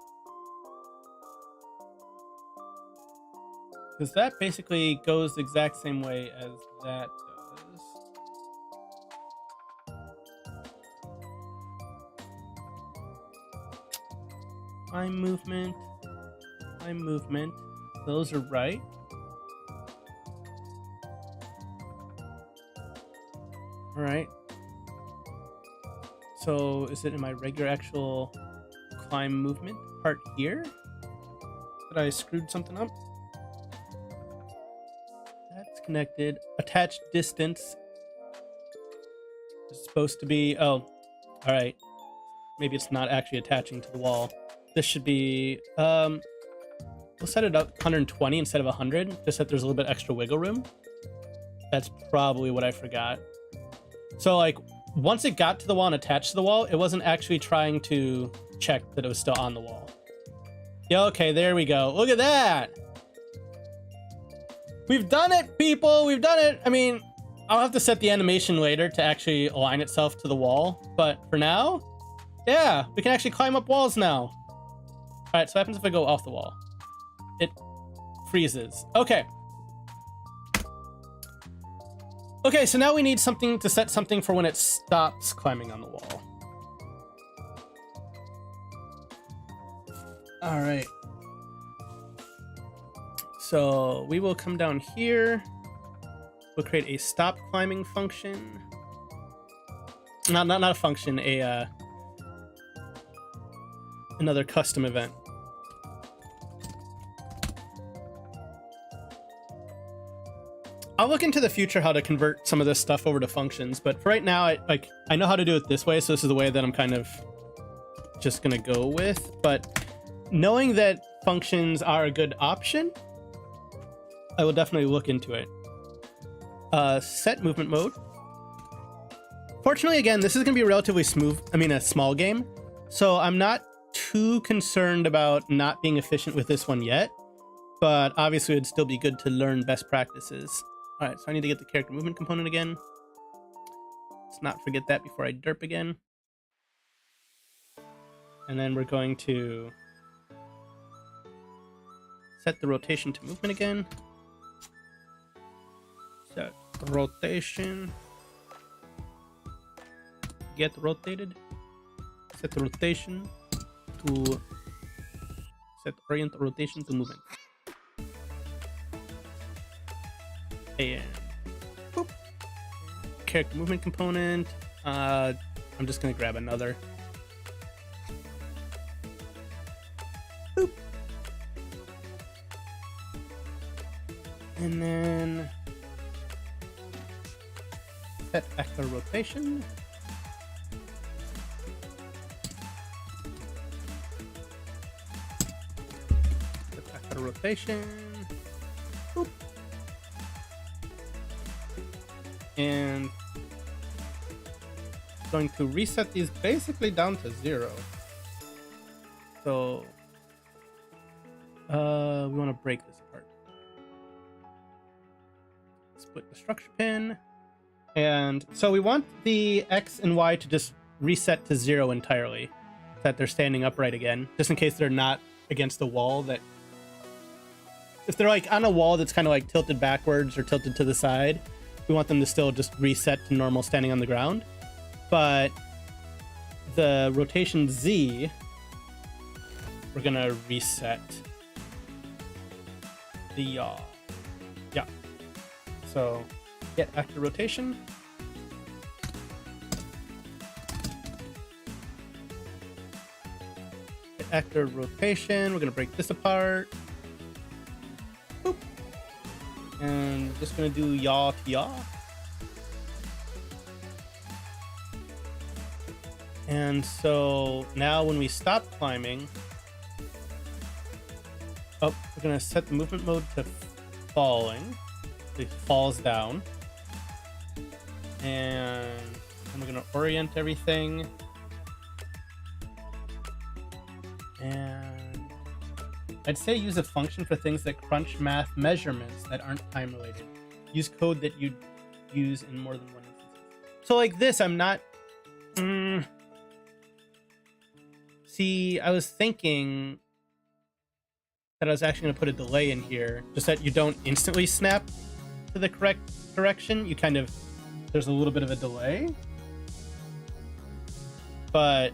Because that basically goes the exact same way as that does. My movement. Those are right. All right. So is it in my regular actual climb movement part here that I screwed something up? connected. Attached distance is supposed to be, oh, all right. Maybe it's not actually attaching to the wall. This should be, we'll set it up 120 instead of 100, just that there's a little bit extra wiggle room. That's probably what I forgot. So like, once it got to the wall and attached to the wall, it wasn't actually trying to check that it was still on the wall. Yeah, okay, there we go. Look at that. We've done it, people. We've done it. I mean, I'll have to set the animation later to actually align itself to the wall. But for now, yeah, we can actually climb up walls now. All right, so what happens if I go off the wall? It freezes. Okay. Okay, so now we need something to set something for when it stops climbing on the wall. All right. So we will come down here. We'll create a stop climbing function. Not a function, another custom event. I'll look into the future how to convert some of this stuff over to functions, but for right now, I know how to do it this way, so this is the way that I'm kind of just gonna go with. But knowing that functions are a good option, I will definitely look into it. Set movement mode. Fortunately, again, this is gonna be a relatively a small game, so I'm not too concerned about not being efficient with this one yet, but obviously it'd still be good to learn best practices. All right, so I need to get the character movement component again. Let's not forget that before I derp again. And then we're going to set the rotation to movement again. Set rotation. Get rotated. Set the rotation to set orient rotation to movement. And boop. Character movement component. I'm just gonna grab another. Boop. And then set actor rotation. Set actor rotation. Boop. And going to reset these basically down to 0. So we want to break this apart. Split the structure pin. And so we want the X and Y to just reset to 0 entirely, so that they're standing upright again, just in case they're not against the wall. That if they're like on a wall that's kind of like tilted backwards or tilted to the side, we want them to still just reset to normal standing on the ground. But the rotation Z, we're gonna reset the yaw. Yeah. So get actor rotation. Get actor rotation. We're gonna break this apart. Boop. And just gonna do yaw to yaw. And so now when we stop climbing, we're gonna set the movement mode to falling. So it falls down. And then we're gonna orient everything. And I'd say use a function for things that crunch math measurements that aren't time related. Use code that you'd use in more than one instance. So like this, I'm not... See, I was thinking that I was actually going to put a delay in here, just that you don't instantly snap to the correct direction. You kind of... There's a little bit of a delay. But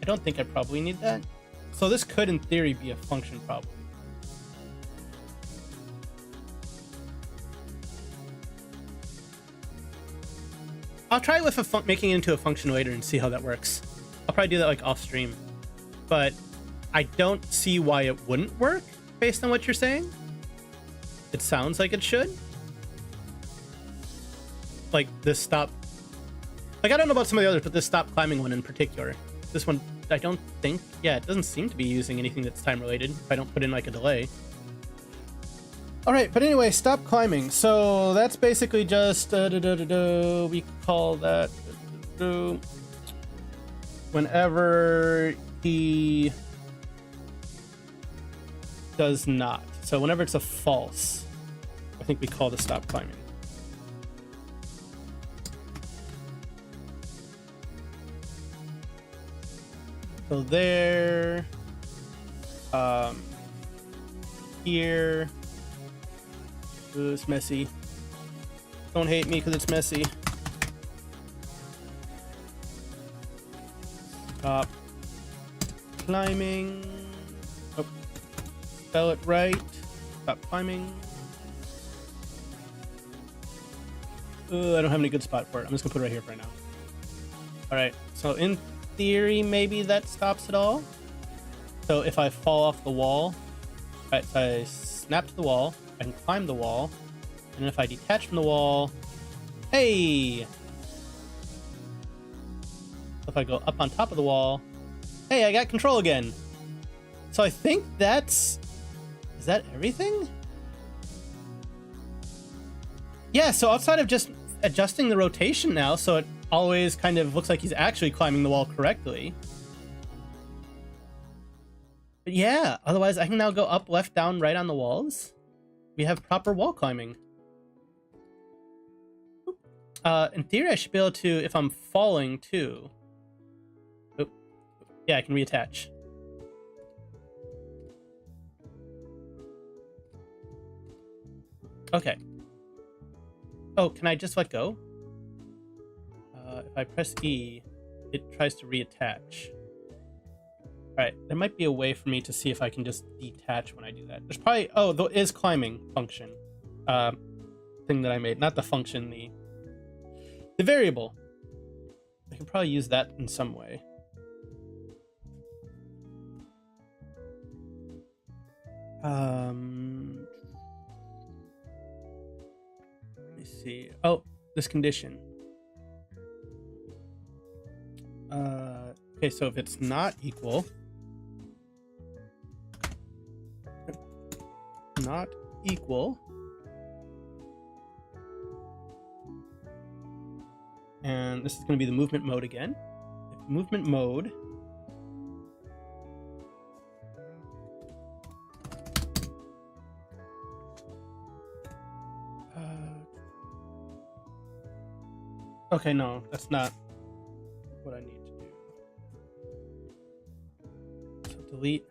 I don't think I probably need that. So this could, in theory, be a function probably. I'll try with making it into a function later and see how that works. I'll probably do that like off stream. But I don't see why it wouldn't work based on what you're saying. It sounds like it should. Like this stop. Like I don't know about some of the others, but this stop climbing one in particular. This one, I don't think. Yeah, it doesn't seem to be using anything that's time related. If I don't put in like a delay. All right, but anyway, stop climbing. So that's basically just we call that whenever he does not. So whenever it's a false, I think we call the stop climbing. So there, here. Ooh, it's messy. Don't hate me because it's messy. Stop climbing. Oh, spell it right. Stop climbing. I don't have any good spot for it. I'm just gonna put it right here for right now. All right. So in theory, maybe that stops it all. So if I fall off the wall, right? So I snap to the wall. I can climb the wall, and if I detach from the wall, hey! If I go up on top of the wall, hey, I got control again. So I think is that everything? Yeah, so outside of just adjusting the rotation now, so it always kind of looks like he's actually climbing the wall correctly. But yeah, otherwise I can now go up, left, down, right on the walls. We have proper wall climbing. In theory, I should be able to, if I'm falling too. Oh, yeah, I can reattach. Okay. Oh, can I just let go? If I press E, it tries to reattach. Alright, there might be a way for me to see if I can just detach when I do that. There's probably... Oh, the is climbing function. Thing that I made. Not the function, the variable. I can probably use that in some way. Let me see. Oh, this condition. Okay, so if it's not equal... Not equal, and this is going to be the movement mode again. If movement mode okay, no, that's not what I need to do. So delete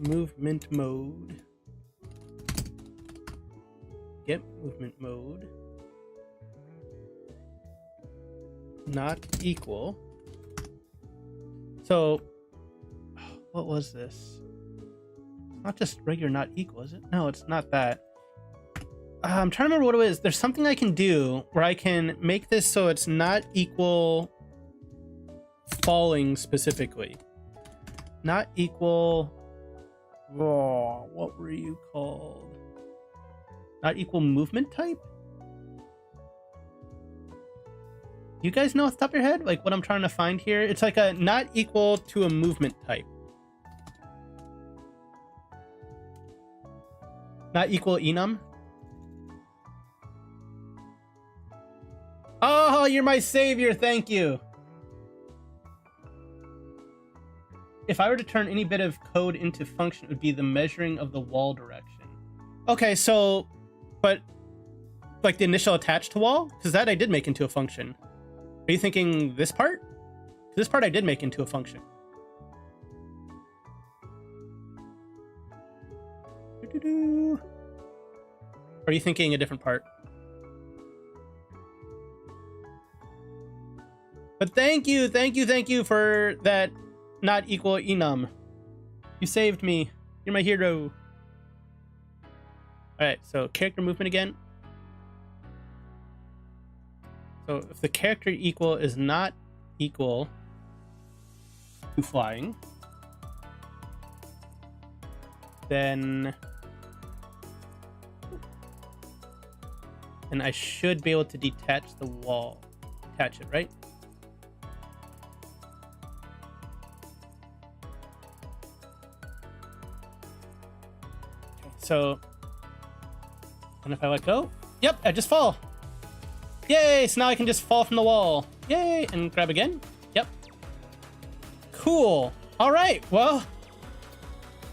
movement mode. Get movement mode. Not equal. So, what was this? Not just regular not equal, is it? No, it's not that. I'm trying to remember what it is. There's something I can do where I can make this so it's not equal falling specifically. Not equal... Oh, what were you called? Not equal movement type? You guys know off the top of your head, like what I'm trying to find here? It's like a not equal to a movement type. Not equal enum? Oh, you're my savior, thank you. If I were to turn any bit of code into function, it would be the measuring of the wall direction. Okay, so, but like the initial attached to wall? Because that I did make into a function. Are you thinking this part? This part I did make into a function. Or are you thinking a different part? But thank you for that not equal enum. You saved me. You're my hero. Alright, so character movement again. So if the character equal is not equal to flying, then I should be able to detach the wall. Detach it, right? Okay, so, and if I let go, yep, I just fall. Yay! So now I can just fall from the wall. Yay! And grab again. Yep. Cool. All right. Well,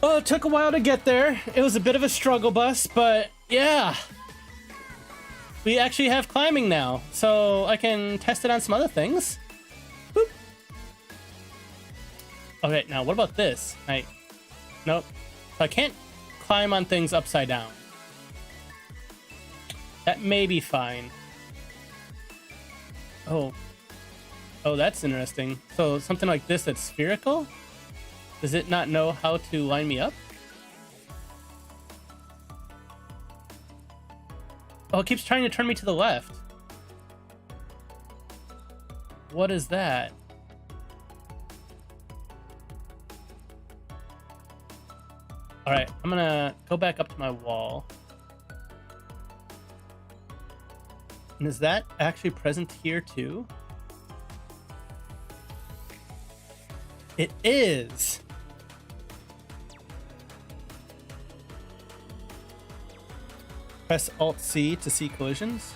it took a while to get there. It was a bit of a struggle bus, but yeah. We actually have climbing now, so I can test it on some other things. Boop. Okay, now what about this? Nope. I can't climb on things upside down. That may be fine. Oh, that's interesting. So something like this that's spherical? Does it not know how to line me up? Oh, it keeps trying to turn me to the left. What is that? All right, I'm gonna go back up to my wall. And is that actually present here too? It is. Press Alt-C to see collisions.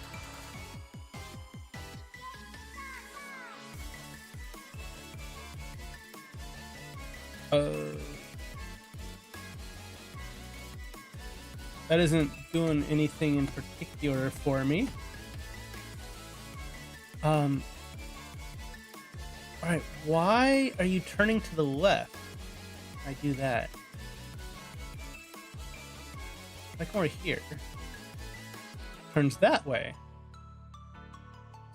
That isn't doing anything in particular for me. All right, why are you turning to the left? I do that. Like over here. Turns that way.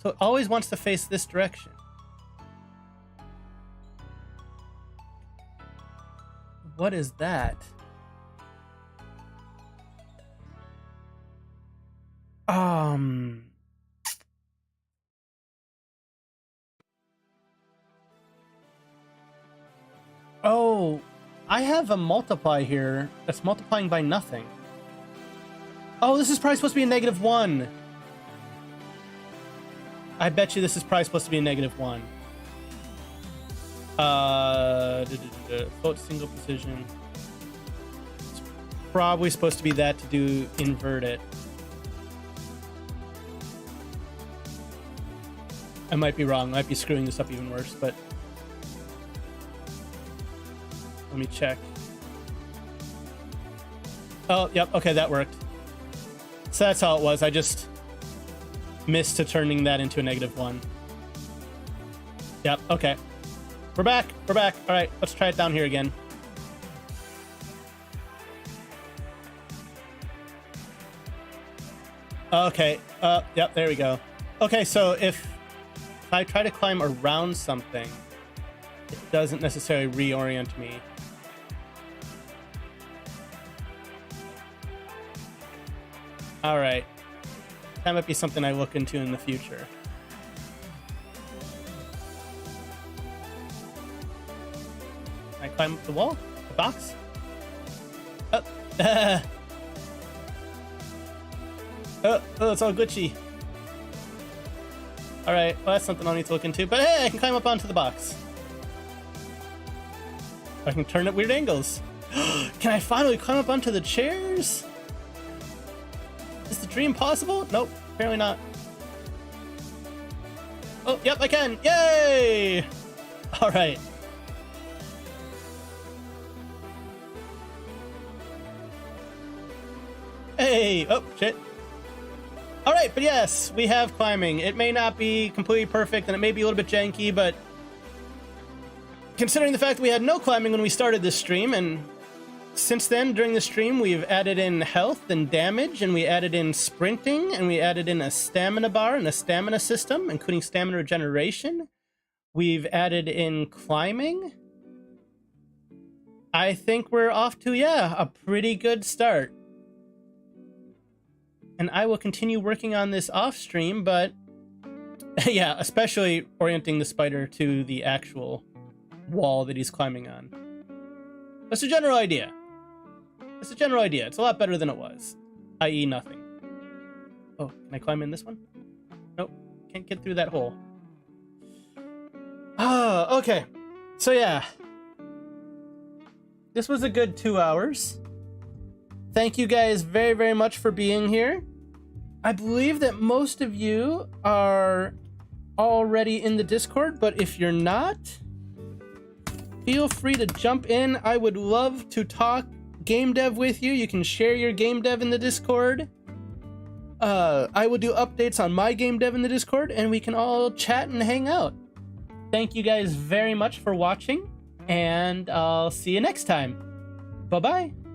So it always wants to face this direction. What is that? Oh, I have a multiply here that's multiplying by nothing. Oh, this is probably supposed to be a -1. I bet you this is probably supposed to be a -1. Float single precision. It's probably supposed to be that to do invert it. I might be wrong. I might be screwing this up even worse, but let me check. Oh, yep. Okay, that worked. So that's how it was. I just missed to turning that into a -1. Yep. Okay. We're back. We're back. All right. Let's try it down here again. Okay. Yep. There we go. Okay. So if I try to climb around something, it doesn't necessarily reorient me. All right. That might be something I look into in the future. Can I climb up the wall? The box? Oh, it's all glitchy. All right. Well, that's something I'll need to look into. But hey, I can climb up onto the box. I can turn at weird angles. Can I finally climb up onto the chairs? Is the dream possible? Nope, apparently not. Oh, yep, I can. Yay! All right. Hey, oh, shit. All right, but yes, we have climbing. It may not be completely perfect and it may be a little bit janky, but considering the fact that we had no climbing when we started this stream, and since then, during the stream, we've added in health and damage, and we added in sprinting, and we added in a stamina bar and a stamina system, including stamina regeneration. We've added in climbing. I think we're off to, yeah, a pretty good start. And I will continue working on this off stream, but yeah, especially orienting the spider to the actual wall that he's climbing on. That's a general idea. It's a general idea. It's a lot better than it was, i.e. nothing. Oh, can I climb in this one? Nope, can't get through that hole. Ah, okay. So yeah, this was a good 2 hours. Thank you guys very, very much for being here. I believe that most of you are already in the Discord, but if you're not, feel free to jump in. I would love to talk game dev with you. You can share your game dev in the Discord. I will do updates on my game dev in the Discord, and we can all chat and hang out. Thank you guys very much for watching, and I'll see you next time. Bye-bye.